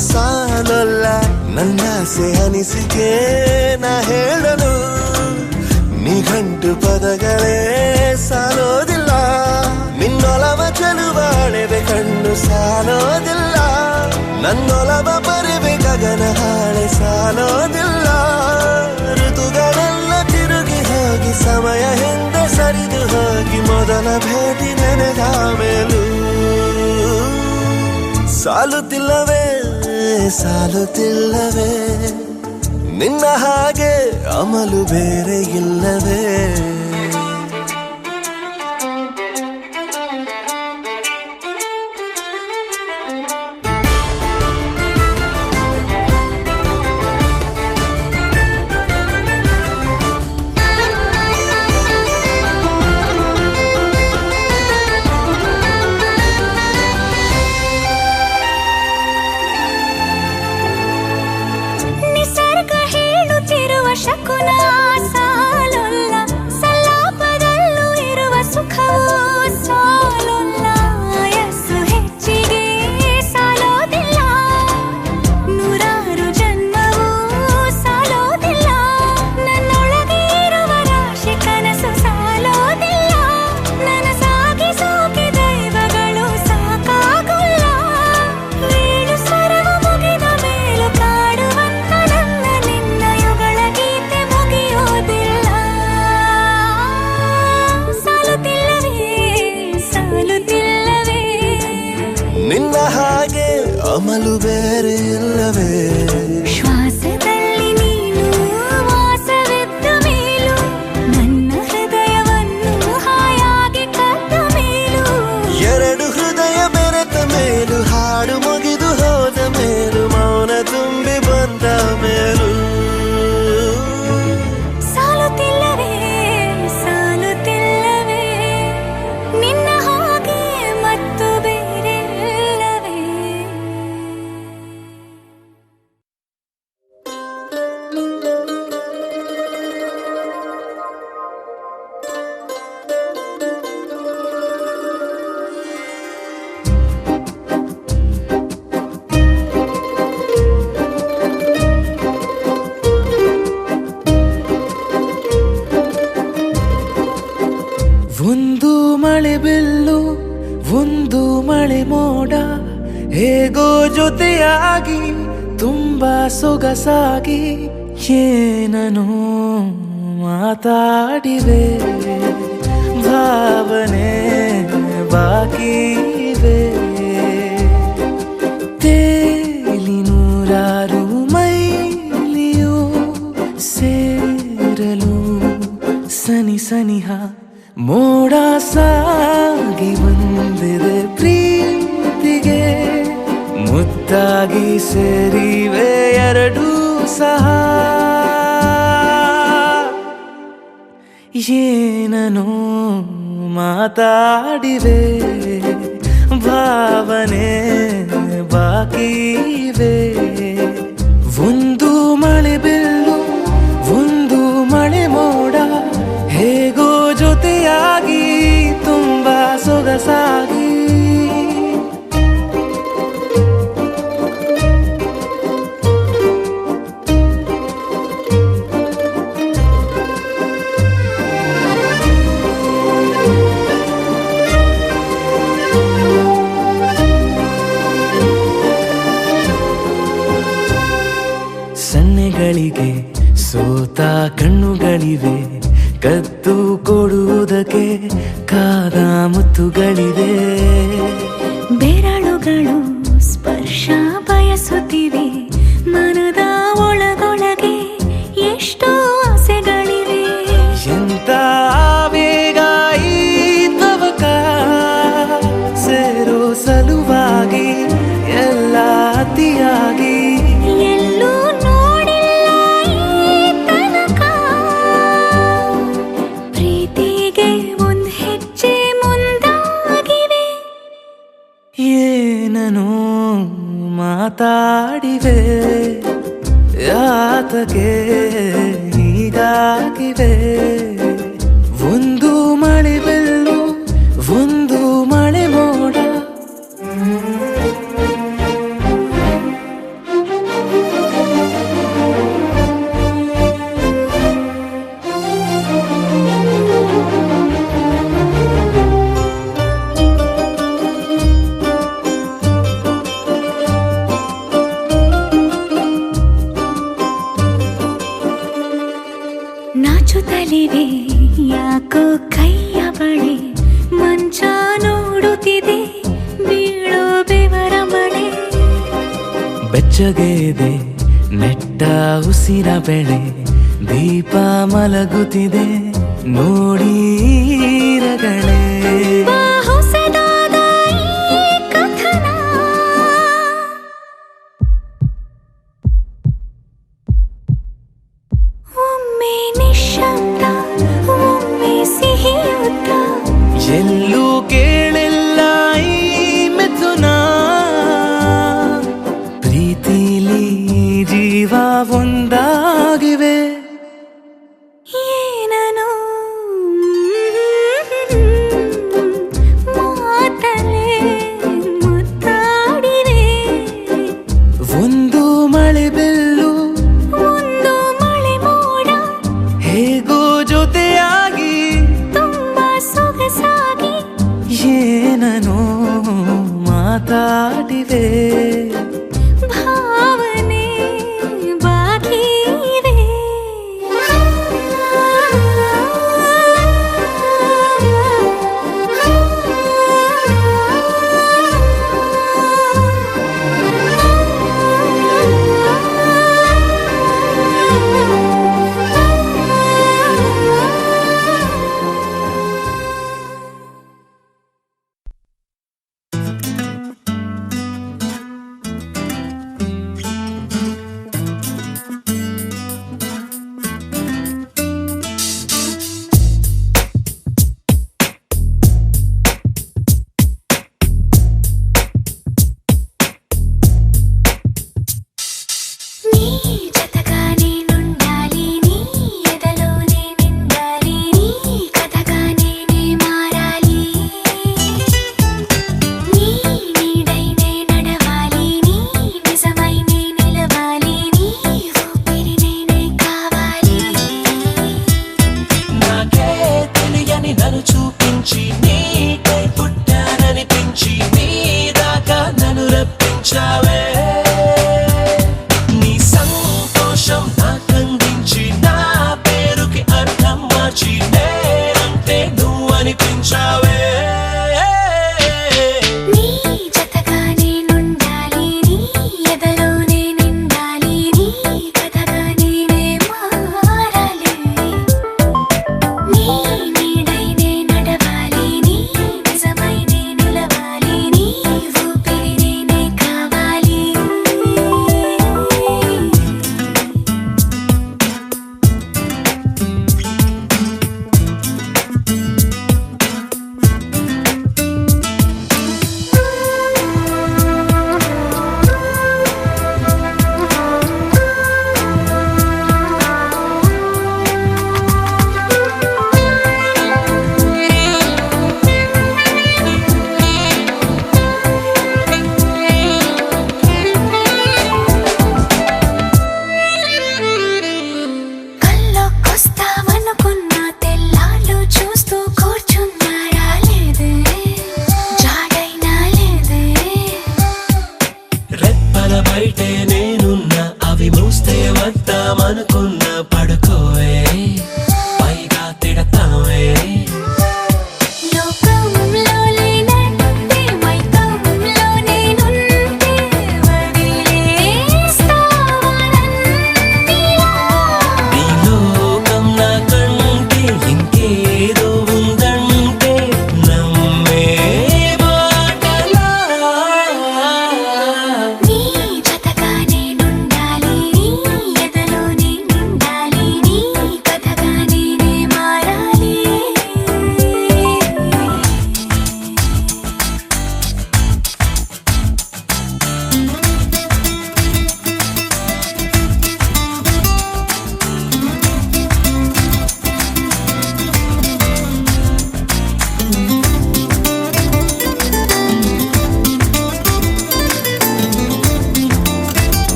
ಸಾಲೊಲ್ಲ ನನ್ನಾಸೆ ಅನಿಸಿಕೆ ನಾ ಹೇಳಲು ನಿಘಂಟು ಪದಗಳೇ ಸಾಲೋದಿಲ್ಲ ನಿನ್ನೊಲವ ಚೆಲುವಾಳೆವೆ ಕಣ್ಣು ಸಾಲೋದಿಲ್ಲ ನನ್ನೊಲವ ಬರೆವೆ ಗಗನ ಹಾಳೆ ಸಾಲೋದಿಲ್ಲ ಋತುಗಳೆಲ್ಲ ತಿರುಗಿ ಹೋಗಿ ಸಮಯ ಹಿಂದೆ ಸರಿದು ಹೋಗಿ ಮೊದಲ ಭೇಟಿ ನೆನೆದ ಮೇಲೂ ಸಾಲುತ್ತಿಲ್ಲವೇ ಸಾಲುತ್ತಿಲ್ಲವೇ ನಿನ್ನ ಹಾಗೆ ಅಮಲು ಬೇರೆ ಇಲ್ಲವೇ ಶಕುನ ಸಾಲೊಲ್ಲ ಸಲ್ಲ ಅಮಲು ಬೇರೆ ಇಲ್ಲವೇ ಶ್ವಾಸದಲ್ಲಿ ನೀನು ವಾಸವಿದ್ದ ಮೇಲೂ ನನ್ನ ಹೃದಯವನ್ನು ಹಾಯಾಗಿ ಕದ್ದ ಮೇಲೂ ಎರಡು ಹೃದಯ ಬೆರೆತ ಮೇಲೂ ಹಾಡು ಮುಗಿದು ಹೋದ ಮೇಲೂ ಮೌನ ತುಂಬಿ ಬಂದ ಮೇಲೂ ಸಾಲುತ್ತಿಲ್ಲವೇ ಸಾಲುತ್ತಿಲ್ಲವೇ ನಿನ್ನ ಹಾಗೆ ಮತ್ತು ಬೇರೆ ಇಲ್ಲವೇ ಒಂದು ಮಳೆ ಬಿಲ್ಲು ಒಂದು ಮಳೆ ಮೋಡ ಹೇಗೋ ಜೊತೆಯಾಗಿ ತುಂಬಾ ಸೊಗಸಾಗಿ ಏನನು ಮಾತಾಡಿವೆ ಭಾವನೆ ಬಾಕಿವೆ ತೇಲಿ ನೂರಾರು ಮೈಲಿಯು ಸೇರಲು ಸನಿ ಸನಿಹ ಮೋಡ ಸಾಗಿ ಬಂದಿದೆ ಪ್ರೀತಿಗೆ ಮುದ್ದಾಗಿ ಸೇರಿವೆ ಎರಡೂ ಸಹ ಏನನು ಮಾತಾಡಿವೆ ಭಾವನೆ ಬಾಕಿವೆ ಒಂದು ಮಳೆ ಬಿಲ್ಲು ಒಂದು ಮಳೆ ಮೋಡ ಹೇಗೋ ಜೊತೆಯಾಗಿ ತುಂಬಾ ಸೊಗಸಾಗಿ ಸನ್ನೆಗಳಿಗೆ ಸೋತ ಕಣ್ಣುಗಳಿವೆ ಕದ್ದು ಕೊಡುವುದಕ್ಕೆ ಕಾದ ಮುತ್ತುಗಳಿವೆ ಬೆರಳುಗಳು ಸ್ಪರ್ಶ ಬಯಸುತ್ತಿವೆ ಮನದ ಒಳಗೊಳಗೆ ಎಷ್ಟೋ ಆಸೆಗಳಿವೆ ಎಂತ ಬೇಗ ಈ ತವಕ ಸೇರೋ ಸಲುವಾಗಿ ಎಲ್ಲ ಅತಿಯಾಗಿ ಎಲ್ಲೂ ನೋಡಿಲ್ಲ ಈ ತನಕ ಪ್ರೀತಿಗೆ ಒಂದ್ ಹೆಜ್ಜೆ ಮುಂದಾಗಿವೆ ಏನನು ಮಾತಾಡಿವೆ ಯಾತಕ್ಕೆ ಹೀಗಾಗಿವೆ ಒಂದು ಮಳೆ ಬೆಲ್ಲು ಒಂದು ಮಳೆ ಮೋಡ ನಾಚುತ್ತಲಿವೆ ಯಾಕೋ ಕೈಯ ಬಳೆ ಮಂಚ ನೋಡುತ್ತಿದೆ ಬೀಳೋ ಬೆವರ ಮಳೆ ಬೆಚ್ಚಗೆದೆ ನೆಟ್ಟ ಉಸಿರ ಬೆಳೆ ದೀಪ ಮಲಗುತ್ತಿದೆ ನೋಡೀರಗಳೇ ಬಾ ಹೊಸದಾದ ಈ ಕಥನ ಒಮ್ಮೆ ನಿಶ್ಶಬ್ದ ಒಮ್ಮೆ ಸಿಹಿಯುತ್ತ ಎಲ್ಲೂ ಕೇಳಿಲ್ಲ ಈ ಮಿಥುನ ಪ್ರೀತಿಲಿ ಜೀವ ಒಂದಾಗಿವೆ ಏನನು ಮಾತಲೆ ಮುತ್ತಾಡಿವೆ ಒಂದು ಮಳೆ ಬೆಲ್ಲು ಒಂದು ಮಳೆ ಮೋಡ ಹೇಗೋ ಜೊತೆಯಾಗಿ ತುಂಬಾ ಸೊಗಸಾಗಿ ಏನನು ಮಾತಾಡಿವೆ ಭಾವನೆ ಬಾಕಿವೆ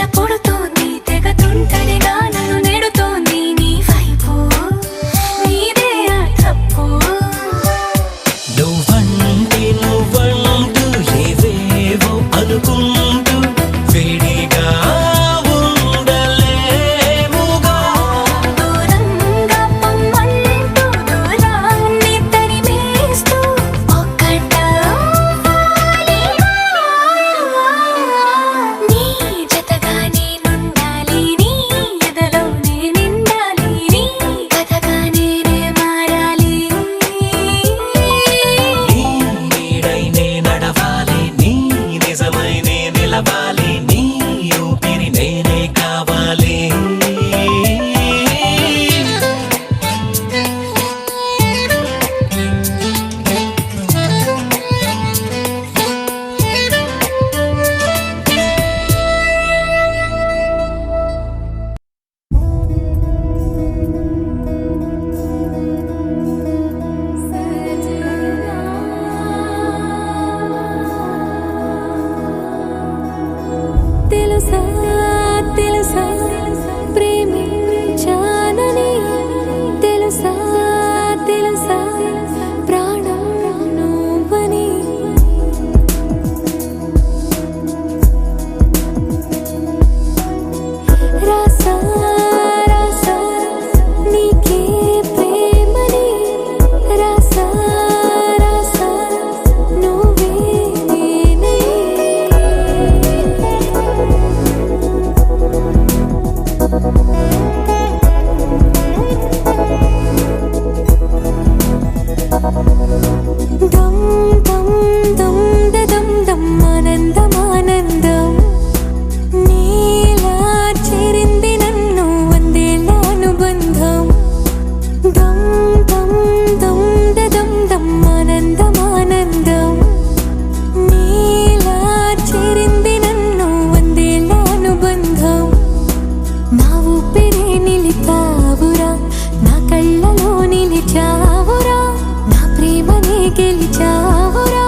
తుత్తర కొడుతోంది తెగ తుంటరిగా నన్ను నెడుతోంది నీ వైపు నీదే ఆ తప్పు నువ్వంటూ ఏవేవో అనుకుంటూ వేడిగా ఉండలేముగా దూరంగా పొమ్మంటూ దూరాన్ని తరిమేస్తూ ఒక్కటవ్వాలి నీ జతగా నేనుండాలి నీ ఎదలో నేనిండాలి నీ కథగా నేనే మారాలి నీ నీడై నే నడవాలి నీ నిజమై నే నిలవాలి నీ ఊపిరి నేనే కావాలి తెలుసా తెలుసా ప్రేమించానని తెలుసా తెలుసా ప్రాణం నువ్వని రాసా రాసా నీకే ప్రేమని రాసా రాసా నువ్వే నేనై దమ్ దమ్ దమ్ దమ్ దమ్ ఆనందం ఆనందం నీలా చేరింది నన్ను వందేళ్ళ అనుబంధం దమ్ దమ్ దమ్ దమ్ దమ్ ఆనందం ఆనందం నీలా చేరింది నన్ను వందేళ్ళ అనుబంధం నా ఊపిరే నిలిపావురా నా కళ్ళలో నిలిచావురా నా ప్రేమనే గెలిచావురా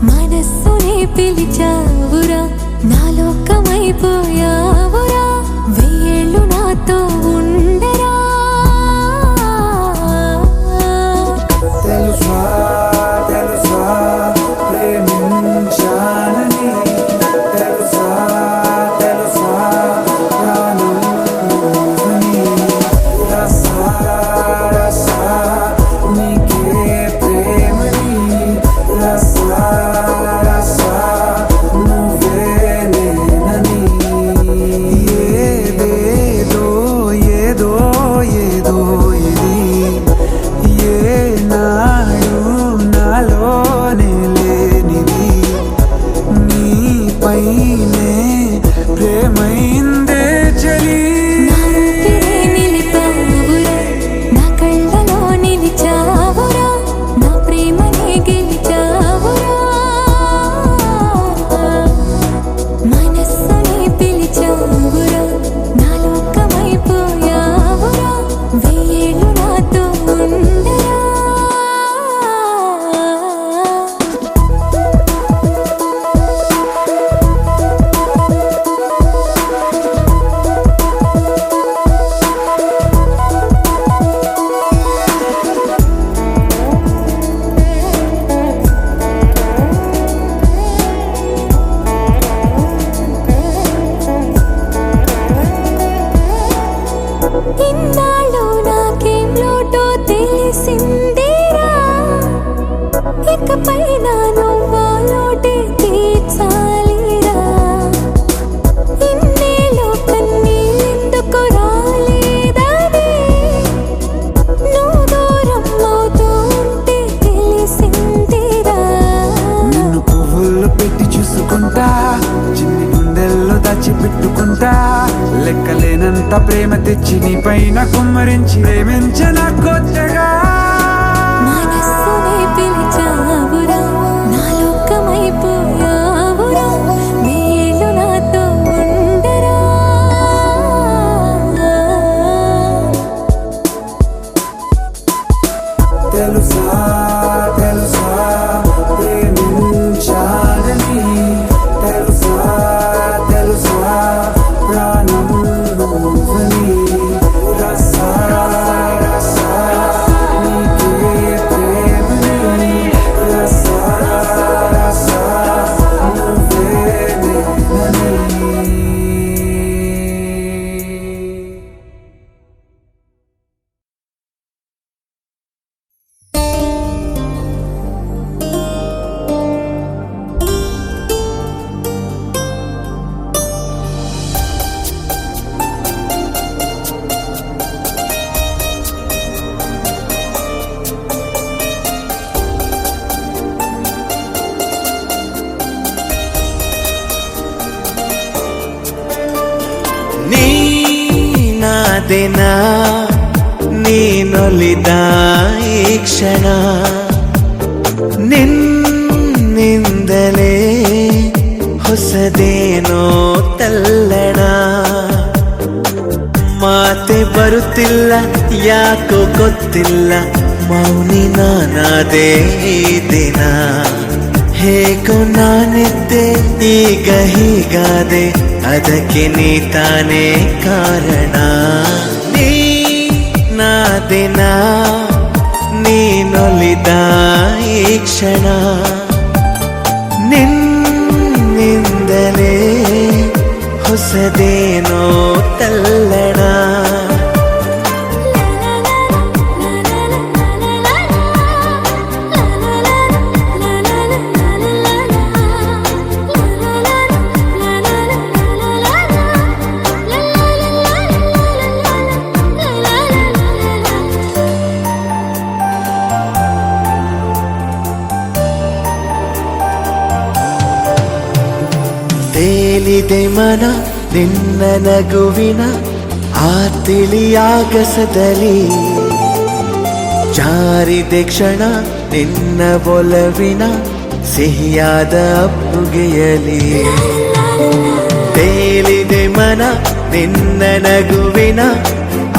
మనస్సునే పిలిచావురా నా లోకమైపోయావురా వెయ్యేళ్ళు నాతో ఉండరా తెలుసా తెలుసా ప్రేమించానని తెలుసా తెలుసా ప్రాణం నువ్వని రసా రసా నీకే ప్రేమని రసా రసా నువ్వే నేనని ఏదేదో ఏదో ఏదో ఇది ఏనాడు నాలోనే లేనిది నీపైనే ప్రేమైందే చలి నా ఊపిరే నిలిపావురా నా కళ్ళలో నిలిచావురా నా ప్రేమనే గెలిచావురా మనస్సునే పిలిచావురా నా లోకమైపోయావురా వెయ్యేళ్ళు నాతో ఉండరా ఇన్నాళ్ళు నాకేం లోటో తెలిసిందిరా ఇకపై నా నువ్వు లోటే తీర్చాలిరా ఇన్నేళ్ళు కన్నీళ్ళెందుకు రాలేదని నువ్వు దూరం అవుతూ ఉంటే తెలిసిందిరా నిన్ను పువ్వుల్లో పెట్టి చూసుకుంటా చిన్ని గుండెల్లో దాచిపెట్టుకుంటా లెక్కలేనంత ప్రేమ తెచ్చి నీ పైన కుమ్మరించి ప్రేమించిన కొత్తగా మనస్సునే పిలిచావురా నా లోకమైపోయావురా వేళ్ళు నాతో ఉండరా తెలుసా తెలుసా ప్రేమించాలని తెలుసా ದಿನ ನೀನೊಲಿದ ಈ ಕ್ಷಣ ನಿನ್ನಿಂದಲೇ ಹೊಸದೇನೋ ತಲ್ಲಣ ಮಾತೆ ಬರುತ್ತಿಲ್ಲ ಯಾಕೋ ಗೊತ್ತಿಲ್ಲ ಮೌನಿ ನಾನಾದೆ ಈ ದಿನ ಹೇಗೋ ನಾನಿದ್ದೆ ಈಗ ಹೀಗಾದೆ ಅದಕ್ಕೆ ನೀ ತಾನೇ ಕಾರಣ ನೀ ನಾದಿನ ನೀನೊಲಿದ ಈ ಕ್ಷಣ ನಿನ್ನಿಂದಲೇ ಹೊಸದೇನೋ ತಲ್ಲಣ ತೇಲಿದೆ ಮನ ನಿನ್ನ ನಗುವಿನ ಆ ತಿಳಿಯಾಗಸದಲ್ಲಿ ಜಾರಿದೆ ಕ್ಷಣ ನಿನ್ನ ಒಲವಿನ ಸಿಹಿಯಾದ ಅಪ್ಪುಗೆಯಲಿ ತೇಲಿದೆ ಮನ ನಿನ್ನ ನಗುವಿನ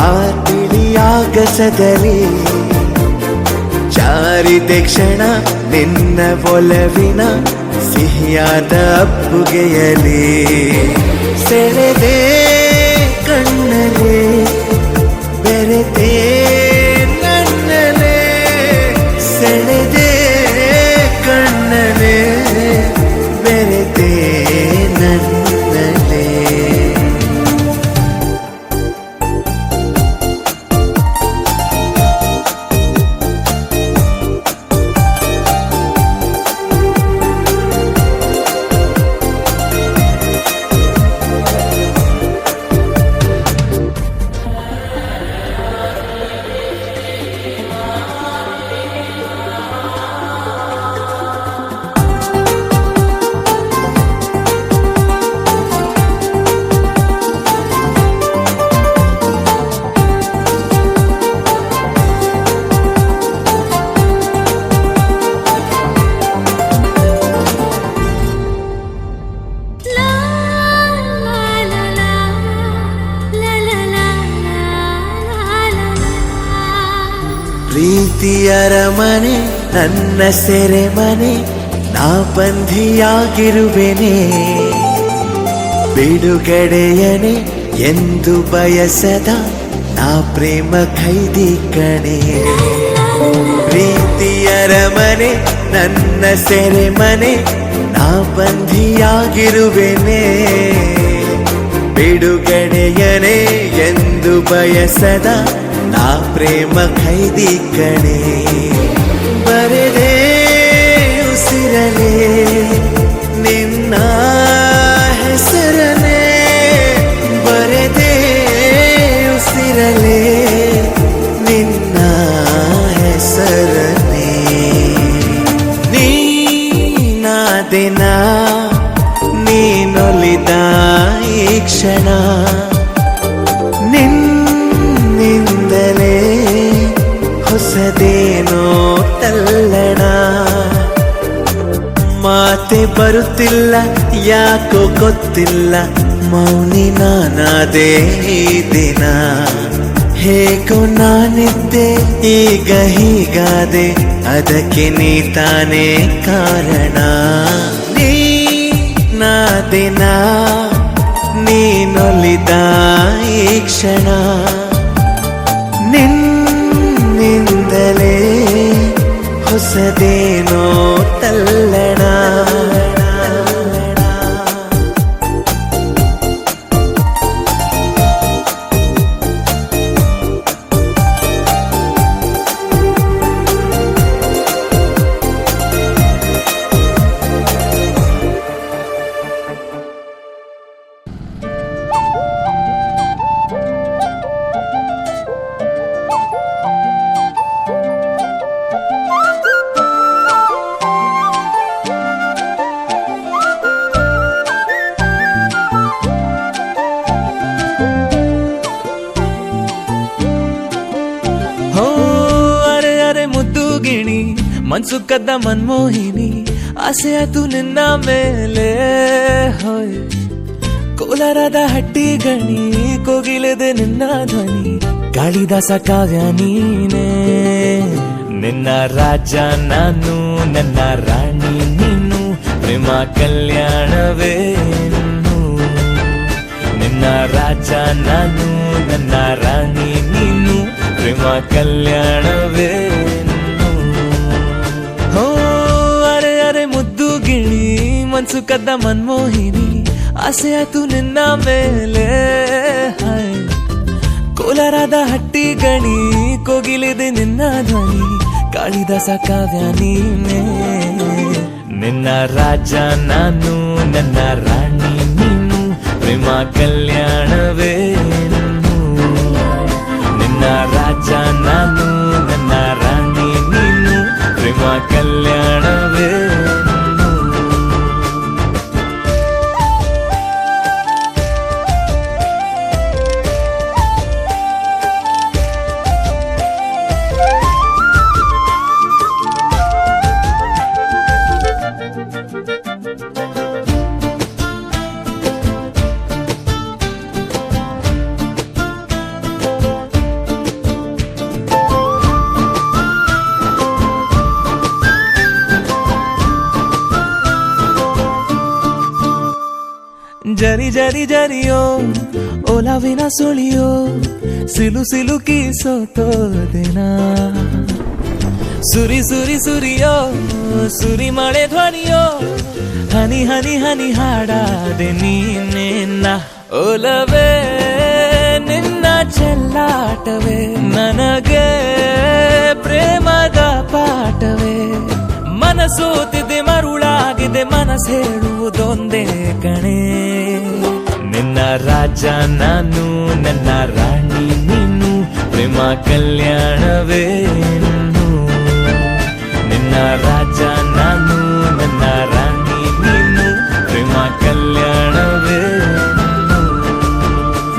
ಆ ತಿಳಿಯಾಗಸದಲ್ಲಿ ಜಾರಿದೆ ಕ್ಷಣ ನಿನ್ನ ಒಲವಿನ ಸಿಹಿಯಾದ ಅಪ್ಪುಗೆಯಲಿ ಸೆಳೆದೆ ಕಣ್ಣಲೆ ಬೆರೆತೆ ನನ್ನಲೆ ಸೆಳೆದೆ ಕಣ್ಣಲೆ ಬೆರೆತೆ ನನ್ನಲೆ ಪ್ರೀತಿಯರ ಮನೆ ನನ್ನ ಸೆರೆಮನೆ ನಾ ಬಂಧಿಯಾಗಿರುವೆನೆ ಬಿಡುಗಡೆಯನೆ ಎಂದು ಬಯಸದ ನಾ ಪ್ರೇಮ ಖೈದಿ ಕಣೆ ಪ್ರೀತಿಯರ ಮನೆ ನನ್ನ ಸೆರೆಮನೆ ನಾ ಬಂಧಿಯಾಗಿರುವೆನೆ ಬಿಡುಗಡೆಯನೆ ಎಂದು ಬಯಸದ ನಾ ಪ್ರೇಮ ಖೈದಿ ಕಣೆ ಬರೆದೇ ಉಸಿರಲೇ ನಿನ್ನ ಹೆಸರನೇ ಬರೆದೇ ಉಸಿರಲೇ ನಿನ್ನ ಹೆಸರನೇ ನೀನಾದಿನ ನೀನೊಲಿದ ಈ ಕ್ಷಣ ನಿನ್ನಿಂದಲೇ ಹೊಸದೇನೋ ತಲ್ಲಣ ಮಾತೆ ಬರುತ್ತಿಲ್ಲ ಯಾಕೋ ಗೊತ್ತಿಲ್ಲ ಮೌನಿ ನಾನಾದೆ ಈ ದಿನ ಹೇಗೋ ನಾನಿದ್ದೆ ಈಗ ಹೀಗಾದೆ ಅದಕ್ಕೆ ನೀ ತಾನೇ ಕಾರಣ ನೀ ನಾದಿನ ನೀನೊಲಿದ ಈ ಕ್ಷಣ ನಿನ್ನಿಂದಲೇ ಹೊಸದೇನೋ ತಲ್ಲಣ ಮನ್ಸು ಕದ್ದ ಮನ್ಮೋಹಿನಿ ಆಸೆ ಆಯ್ತು ನಿನ್ನ ಮೇಲೆ ಹೋಯ್ ಕೋಲಾರದ ಹಟ್ಟಿ ಗಣಿ ಕೋಗಿಲೆದೆ ನಿನ್ನ ಧ್ವನಿ ಕಾಳಿದಾಸ ಕಾವ್ಯ ನೀನೇ ನಿನ್ನ ರಾಜ ನಾನು ನನ್ನ ರಾಣಿ ನೀನು ಪ್ರೇಮ ಕಲ್ಯಾಣವೇನು ನಿನ್ನ ರಾಜ ನಾನು ನನ್ನ ರಾಣಿ ನೀನು ಪ್ರೇಮ ಕಲ್ಯಾಣವೇನು ಹೋ ಅರೆ ಅರೆ ಮುದ್ದು ಗಿಣಿ ಮನ್ಸು ಕದ್ದ ಮನ್ಮೋಹಿನಿ ಆಸೆ ಆಯ್ತು ನಿನ್ನ ಮೇಲೆ ಕೋಲಾರದ ಹಟ್ಟಿ ಗಣಿ ಕೋಗಿಲಿದೆ ನಿನ್ನ ಧ್ವನಿ ಕಾಳಿದಾಸ ಕಾವ್ಯ ನೀನೇ ನಿನ್ನ ರಾಜ ನಾನು ನನ್ನ ರಾಣಿ ನೀನು ಪ್ರೇಮ ಕಲ್ಯಾಣವೇನು ನಿನ್ನ ರಾಜ ನಾನು ನನ್ನ ರಾಣಿ ನೀನು ಪ್ರೇಮ ಕಲ್ಯಾಣವೇನು ಜರಿ ಜರಿ ಜರಿಯೋ ಓಲಾವಿನ ಸುಳಿಯೋ ಸಿಲು ಸಿಲುಕಿ ಸೋತೋದೆನ ಸುರಿ ಸುರಿ ಸುರಿಯೋ ಸುರಿ ಮಳೆ ಧ್ವನಿಯೋ ಹನಿ ಹನಿ ಹನಿ ಹಾಡಾದೆ ನೀನೇನ ಓಲವೇ ನಿನ್ನ ಚೆಲ್ಲಾಟವೇ ನನಗೆ ಪ್ರೇಮದ ಪಾಠವೇ ಮನಸೋತಿದೆ ಮರುಳಾಗಿದೆ ಮನಸ್ಸು ಹೇಳುವುದೊಂದೇ ಕಣೆ ನಿನ್ನ ರಾಜ ನಾನು ನನ್ನ ರಾಣಿ ನೀನು ಪ್ರೇಮ ಕಲ್ಯಾಣವೇನು ನಿನ್ನ ರಾಜ ನಾನು ನನ್ನ ರಾಣಿ ನೀನು ಪ್ರೇಮ ಕಲ್ಯಾಣವೇನು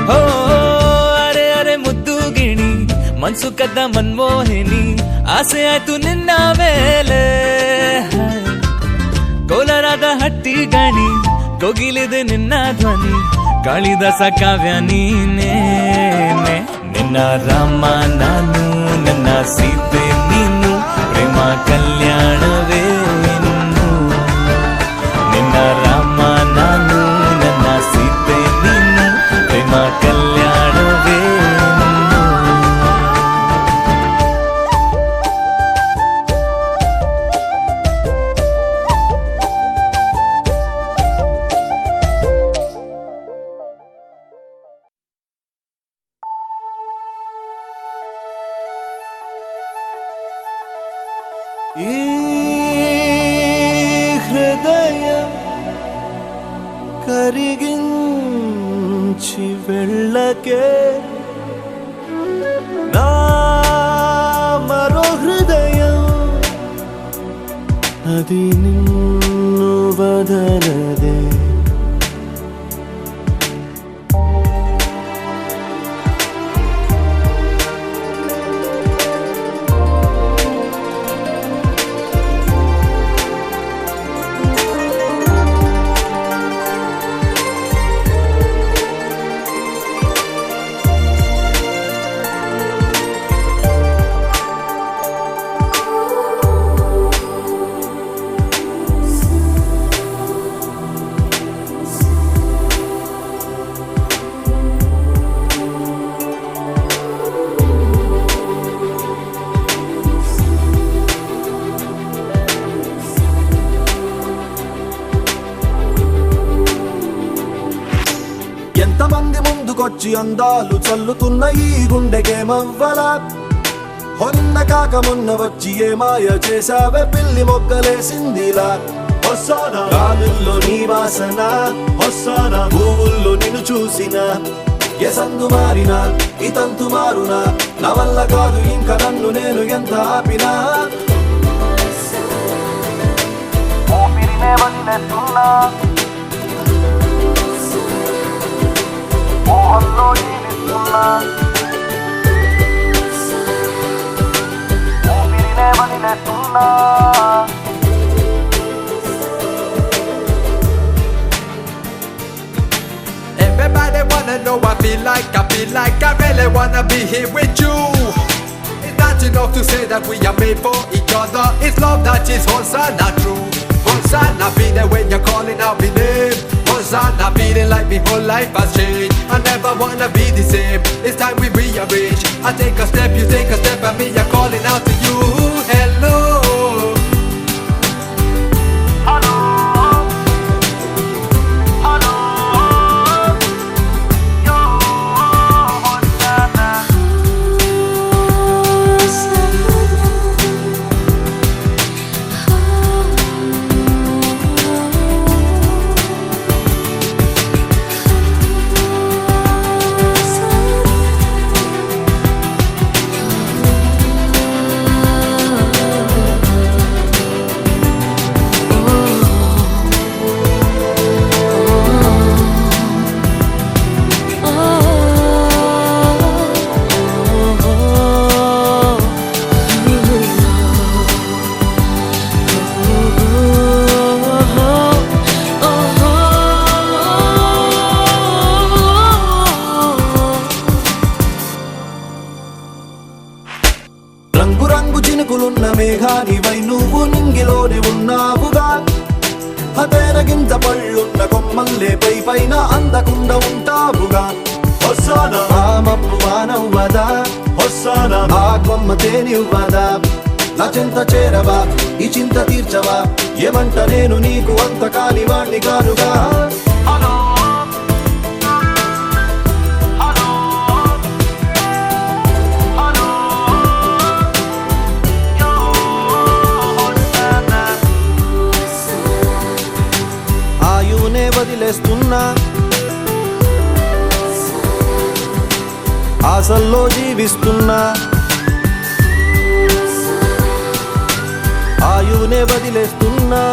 ಹೋ ಅರೆ ಅರೆ ಮುದ್ದು ಗಿಣಿ ಮನ್ಸು ಕದ್ದ ಮನ್ಮೋಹಿನಿ ಆಸೆ ಆಯ್ತು ನಿನ್ನ ಮೇಲೆ ಕೋಲಾರದ ಹಟ್ಟಿ ಗಣಿ ಕೋಗಿಲಿದೆ ನಿನ್ನ ಧ್ವನಿ ಕಾಳಿದಾಸ ಕಾವ್ಯ ನೀನೇ ನಿನ್ನ ರಾಮ ನಾನು ನನ್ನ ಸೀತೆ ನೀನು ಪ್ರೇಮ ಕಲ್ಯಾಣವೇನು ನಿನ್ನ ರಾಮ ನಾನು ನನ್ನ ಸೀತೆ ನೀನು ಪ್ರೇಮ ಕಲ್ಯಾಣವೇನು ಈ ಹೃದಯ ಕರಿಗಿಂಚಿ ಬೆಳ್ಳಕ್ಕೆ ನಾ ಮರೋ ಹೃದಯ ಅದಿನ್ನೂ ಬದಲದೆ ఎంతమంది ముందుకొచ్చి అందాలు చల్లుతున్న ఈ గుండెకే మవ్వల హొన్న కాక మొన్న వచ్చి ఏ మాయ చేసావే పిల్లి మొగ్గలేసిందిలా వస్తానా గాలుల్లో నీ వాసన వస్తానా పువ్వుల్లో నిన్ను చూసిన ఏ సందు మారినా ఈ తంతు మారునా నా వల్ల కాదు ఇంకా నన్ను నేను ఎంత ఆపినా ఊపిరినే వదిలేస్తున్నా మోహంలో జీవిస్తున్నా ఊపిరినే వదిలేస్తున్నా Everybody wanna know I feel like I really wanna be here with you. It's not enough to say that we are made for each other. It's love that is Hosanna true. Hosanna be there when you're calling out my name. Hosanna feeling like my whole life has changed. I never wanna be the same. It's time we rearrange. I take a step, you take a step, and me I'm calling out to you. Hello. రంగు రంగు చినుకులున్న మేఘానివై నువ్వు నింగిలోనే ఉన్నావుగా. హతేర గింజ పళ్ళున్న కొమ్మల్లే పై పైన అందకుండా ఉంటావుగా. హొస్సానా ఆ మబ్బు వానవ్వదా, హొస్సానా ఆ కొమ్మ తేనివ్వదా. నా చింత చేరవా, ఈ చింత తీర్చవా, ఏమంట నేను నీకు అంత కానివాణ్ణి కానుగా. ఆయునే వదిలేస్తున్నా, ఆశల్లో జీవిస్తున్నా. ఆయునే వదిలేస్తున్నా.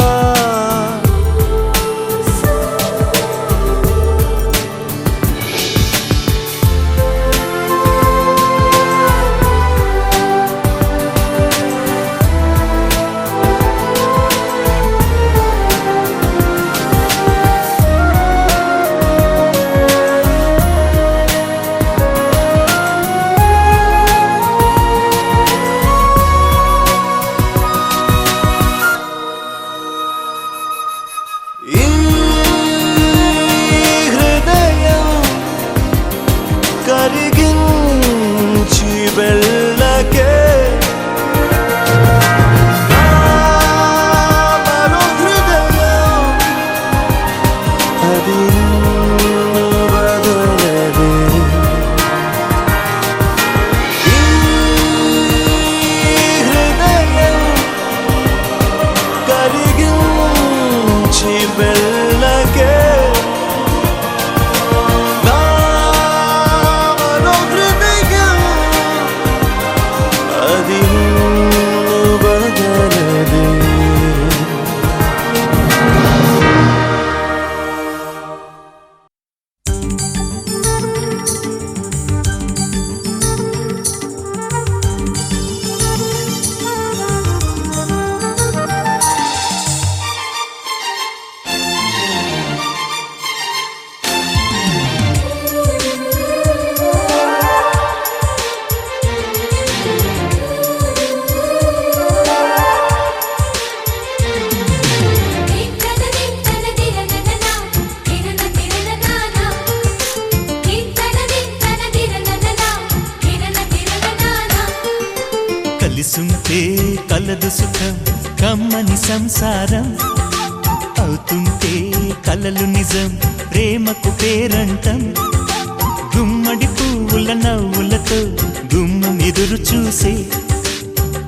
కరిగించి వెళ్ళకే మరో హృదయం అది బదలదే. ఈ హృదయం కరిగించి వెళ్ళకే కలిసుంటే కలదు సుఖం కమ్మని సంసారం అవుతుంటే కలలు నిజం ప్రేమకు పేరంటం గుమ్మడి పువ్వుల నవ్వులతో గుమ్మం ఎదురు చూసే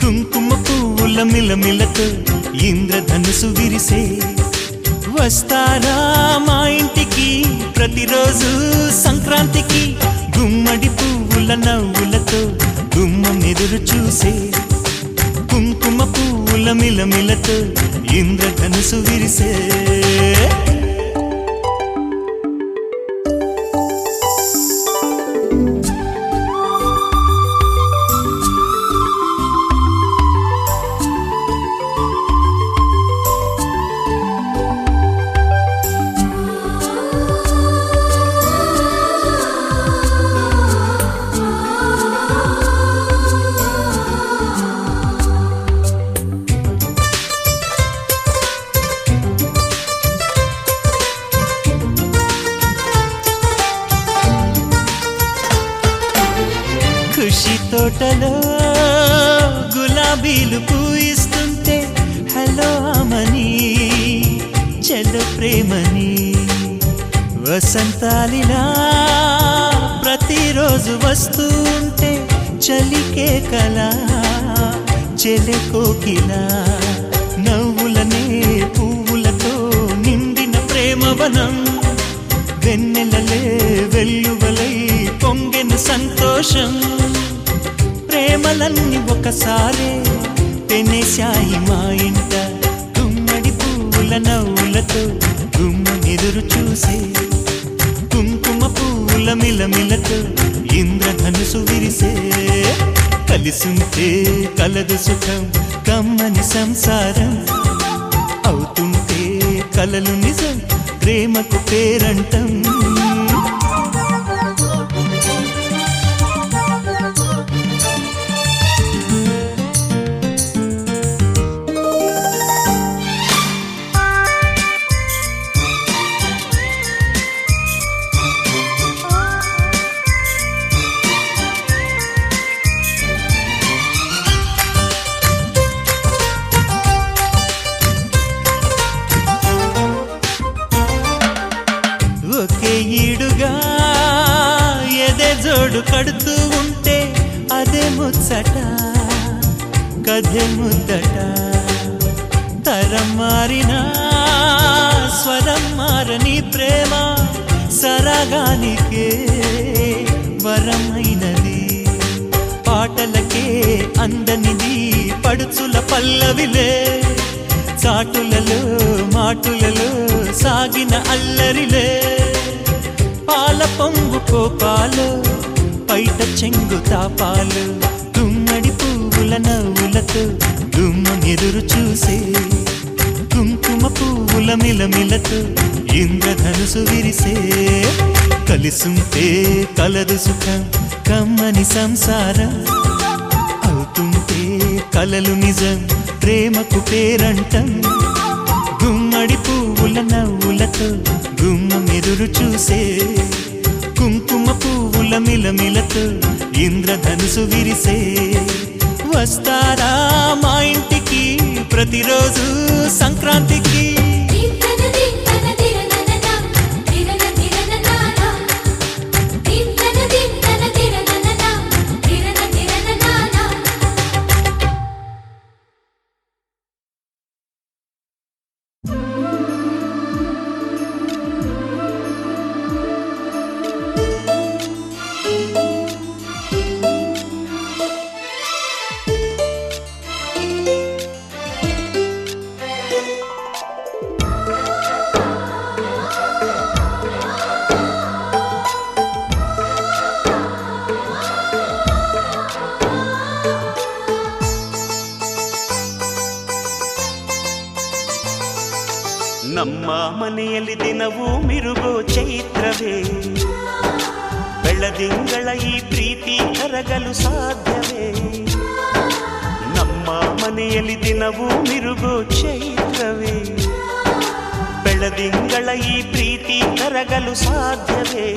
కుంకుమ పువ్వుల మిలమిలతో ఇంద్రధనుసు విరిసే వస్తారా మా ఇంటికి ప్రతిరోజు సంక్రాంతికి గుమ్మడి పువ్వుల నవ్వులతో గుమ్మం ఎదురు చూసే కుంకుమ పువ్వుల మిలమిలతో ఇంద్రధనుసు విరిసే తోటలో గులాబీలు పూయిస్తుంటే హలో అమని చెల్లు ప్రేమని వసంతాలిలా ప్రతిరోజు వస్తుంటే చలికే కలా చెలె కోకిలా నవ్వులనే పువ్వులతో నిండిన ప్రేమవనం వెన్నెలలే వెల్లువలై పొంగెను సంతోషం ప్రేమలన్నీ ఒకసారే పెనేశాయి మా ఇంట గుమ్మడి పువ్వుల నవ్వులతో గుమ్మనెదురు చూసే కుంకుమ పువ్వుల మిలమిలతో ఇంద్రధనుసు విరిసే కలిసుంటే కలదు సుఖం కమ్మని సంసారం అవుతుంటే కలలు నిజం ప్రేమకు పేరంటం ఒకే ఈడుగా ఎదే జోడు కడుతూ ఉంటే అదే ముచ్చట కథే ముద్దట తరం మారినా స్వరం మారని ప్రేమ సరగానికే వరమైనది పాటలకే అందనిది పడుచుల పల్లవిలే చాటులలో మాటులలో సాగిన అల్లరిలే పాల పొంగు కోపాలు పైట చెంగు తాపాలు గుమ్మడి పువ్వుల నవ్వులతో గుమ్మనెదురు చూసే కుంకుమ పువ్వుల మిలమిలతో ఇంద్రధనుసు విరిసే కలిసుంటే కలదు సుఖం కమ్మని సంసారం అవుతుంటే కలలు నిజం ప్రేమకు పేరంటం గుమ్మడి పువ్వుల నవ్వులతో గుమ్మమెదురు చూసే కుంకుమ పువ్వుల మిలమిలతో ఇంద్రధనుసు విరిసే వస్తారా మా ఇంటికి ప్రతిరోజు సంక్రాంతికి ನಮ್ಮ ಮನೆಯಲ್ಲಿ ದಿನವೂ ಮಿರುಗೋ ಚೈತ್ರವೇ ಬೆಳದಿಂಗಳ ಈ ಪ್ರೀತಿ ಕರಗಲು ಸಾಧ್ಯವೇ ನಮ್ಮ ಮನೆಯಲ್ಲಿ ದಿನವೂ ಮಿರುಗೋ ಚೈತ್ರವೇ ಬೆಳದಿಂಗಳ ಈ ಪ್ರೀತಿ ಕರಗಲು ಸಾಧ್ಯವೇ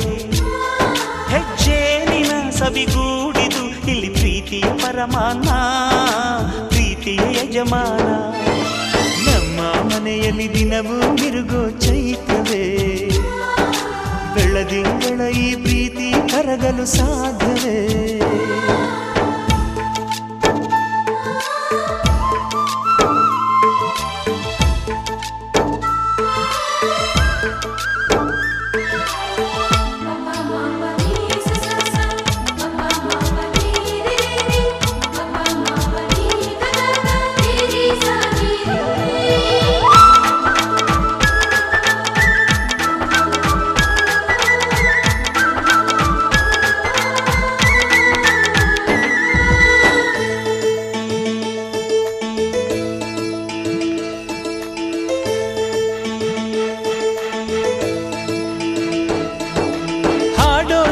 ಹೆಜ್ಜೇನಿನ ಸವಿಗೂಡಿದು ಇಲ್ಲಿ ಪ್ರೀತಿಯ ಪರಮಾನ ಪ್ರೀತಿಯ ಯಜಮಾನ ಮನೆಯಲ್ಲಿ ದಿನವೂ ಮಿರುಗೋ ಚೈತ್ರವೇ ಬೆಳದಿಂಗಳ ಈ ಪ್ರೀತಿ ಕರಗಲು ಸಾಧ್ಯವೇ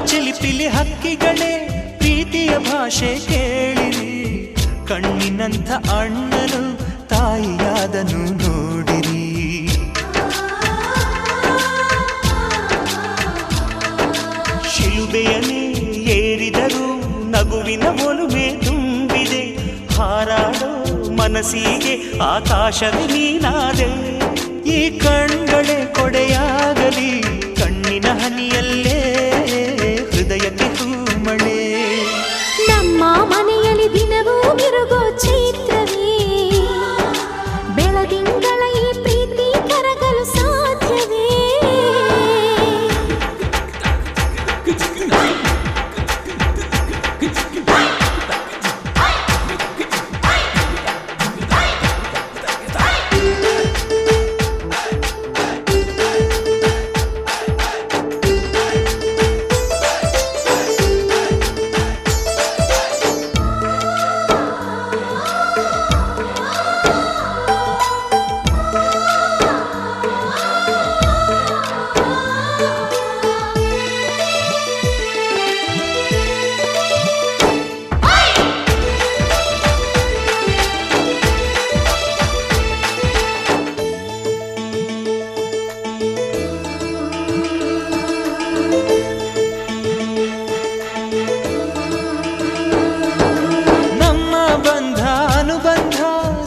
ಚಿಲಿಪಿಲಿ ಹಕ್ಕಿಗಳೇ ಪ್ರೀತಿಯ ಭಾಷೆ ಕೇಳಿರಿ ಕಣ್ಣಿನಂಥ ಅಣ್ಣನು ತಾಯಿಯಾದನು ನೋಡಿರಿ ಶಿಲುಬೆಯನೇ ಏರಿದರು ನಗುವಿನ ಒಲುಮೆ ತುಂಬಿದೆ ಹಾರಾಡೋ ಮನಸ್ಸಿಗೆ ಆಕಾಶವೇ ನೀನಾದೆ ಈ ಕಣ್ಗಳೇ ಕೊಡೆಯಾಗಲಿ ಕಣ್ಣಿನ ಹನಿಯಲ್ಲೇ ಹೃದಯಕ್ಕೆ ಹೂಮಳೆ ನಮ್ಮ ಮನೆಯಲ್ಲಿ ದಿನವೂ ಮಿರುಗೋ ಚೈತ್ರವೇ ಬೆಳದಿಂಗಳ ಈ ಪ್ರೀತಿ ಕರಗಲು ಸಾಧ್ಯವೇ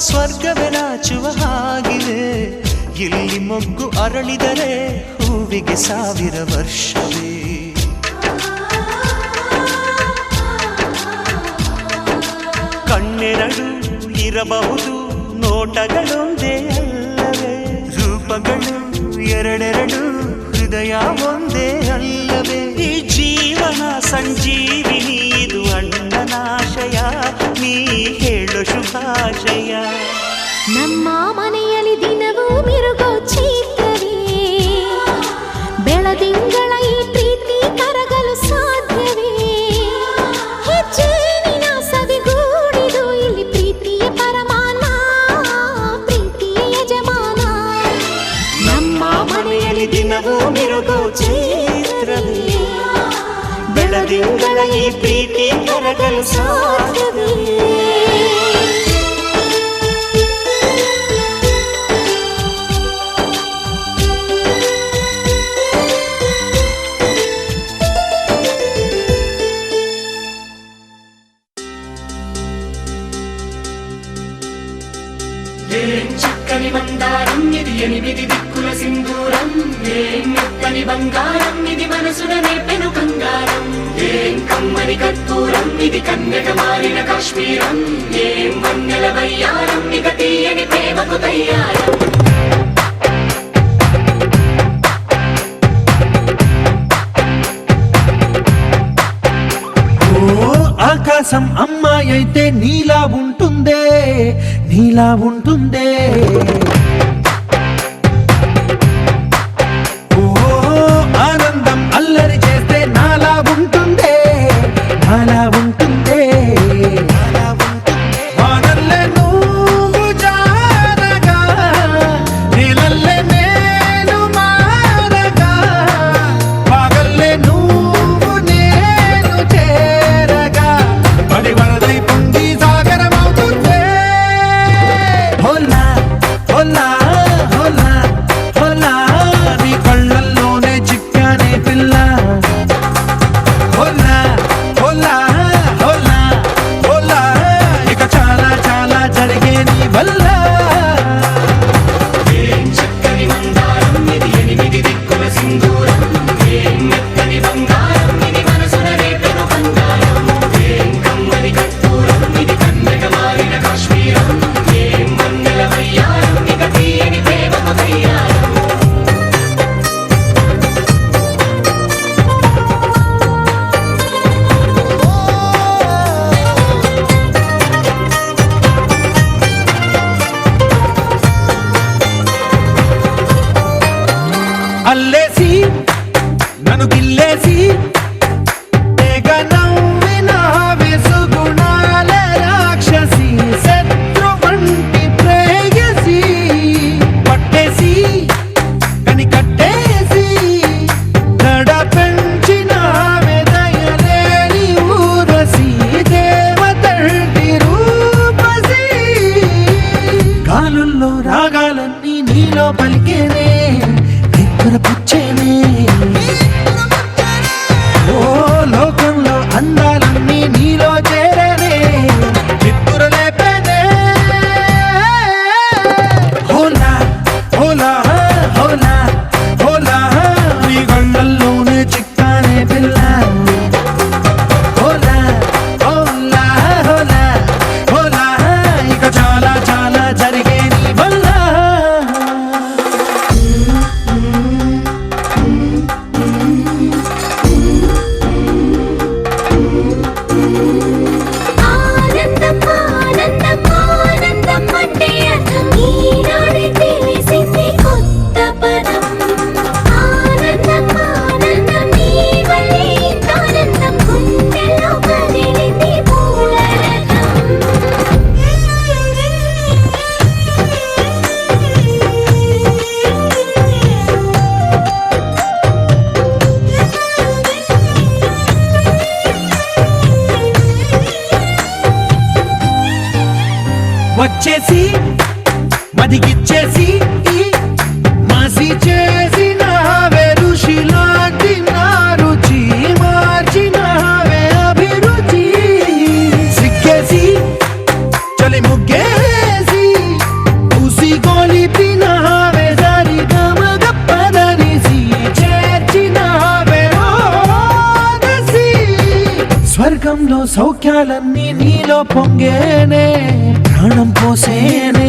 ಸ್ವರ್ಗವೇ ನಾಚುವ ಹಾಗಿವೆ ಇಲ್ಲಿ ಮೊಗ್ಗು ಅರಳಿದರೆ ಹೂವಿಗೆ 1000 ವರ್ಷವೇ ಕಣ್ಣೆರಡು ಇರಬಹುದು ನೋಟಗಳೊಂದೇ ಅಲ್ಲವೇ ರೂಪಗಳು ಎರಡೆರಡು ಹೃದಯ ಒಂದೇ ಅಲ್ಲವೇ ಈ ಜೀವನ ಸಂಜೀವಿನಿ ಇದು ಅಣ್ಣನಾಶಯ ನೀ ಹೇಳು ಶುಭಾಶಯ ನಮ್ಮ ಮನೆಯಲ್ಲಿ ದಿನವೂ ಮಿರುಗೋ ಚೈತ್ರವೇ ಬೆಳದಿಂಗಳ ಈ ಪ್ರೀತಿ ಕರಗಲು ಸಾಧ್ಯವೇ ಹೆಚ್ಚೇನಿನ ಸವಿಗೂಡಿದು ಇಲ್ಲಿ ಪ್ರೀತಿಯ ಪರಮಾನ ಪ್ರೀತಿಯ ಯಜಮಾನ ನಮ್ಮ ಮನೆಯಲ್ಲಿ ದಿನವೂ ಮಿರುಗೋ ಚೈತ್ರವೇ ಬೆಳದಿಂಗಳ ಈ ಪ್ರೀತಿ ಕರಗಲು ಸಾಧ್ಯವೇ చక్కని మందారం ఇది 8 దిక్కుల సింధూరం ఏం మెత్తని బంగారం ఇది మనసున నేపెను కంగారం ఏం కమ్మని కర్పూరం ఇది కన్యక మారిన కాశ్మీరం ఏం వన్నెల వయ్యారం ఇక తీయని ప్రేమకు తయ్యారం ఆకాశం అమ్మాయి అయితే నీలా ఉంటుందే నీలా ఉంటుందే ఓ ఆనందం అల్లరి చేస్తే నాలా ఉంటుందే నాలా ఉంటుందే వానల్లే నువ్వు జారగా నీలల్లే నేను మారగా పగల్లే నువ్వు నేను చేరగా పడి వరదై పొంగి సాగరమవుతుందే హోలా హోలా హోలా హోలా నీ కళ్ళల్లోనే చిక్కానే పిల్ల హోలా హోలా హోలా హోలా ఇక చాలా చాలా జరిగే నీ వల్ల ఏం చక్కని మందారం ఇది 8 దిక్కుల సింధూరం ఏం మెత్తని బంగారం ఇది మనసున నేపెను కంగారం ఏం కమ్మని కర్పూరం ఇది కన్యక మారిన కాశ్మీరం ఏం వన్నెల వయ్యారం ఇక తీయని ప్రేమకు తయ్యారం అల్లేసి నన్ను గిల్లేసి తెగ నవ్విన వెసుగుణాల రాక్షసి శత్రు వంటి ప్రేయసి పట్టేసి కని కట్టేసి దడ పెంచిన దయలేని ఊరసి దేవతంటి రూపసి గాలుల్లో రాగాలన్నీ నీలో పలికేనే పుచ్చేనే వచ్చేసి మదిగిచ్చేసి మాసి చేసిన ఋషిలాంటి నా రుచి మార్చిన అభిరుచి సిగ్గేసి చలి ముగ్గేసి ఉసి గోలిపిన దారి గమగప్పదనిసి చేర్చిన స్వర్గంలో సౌఖ్యాలన్నీ నీలో పొంగేనే ప్రాణం పోసేనే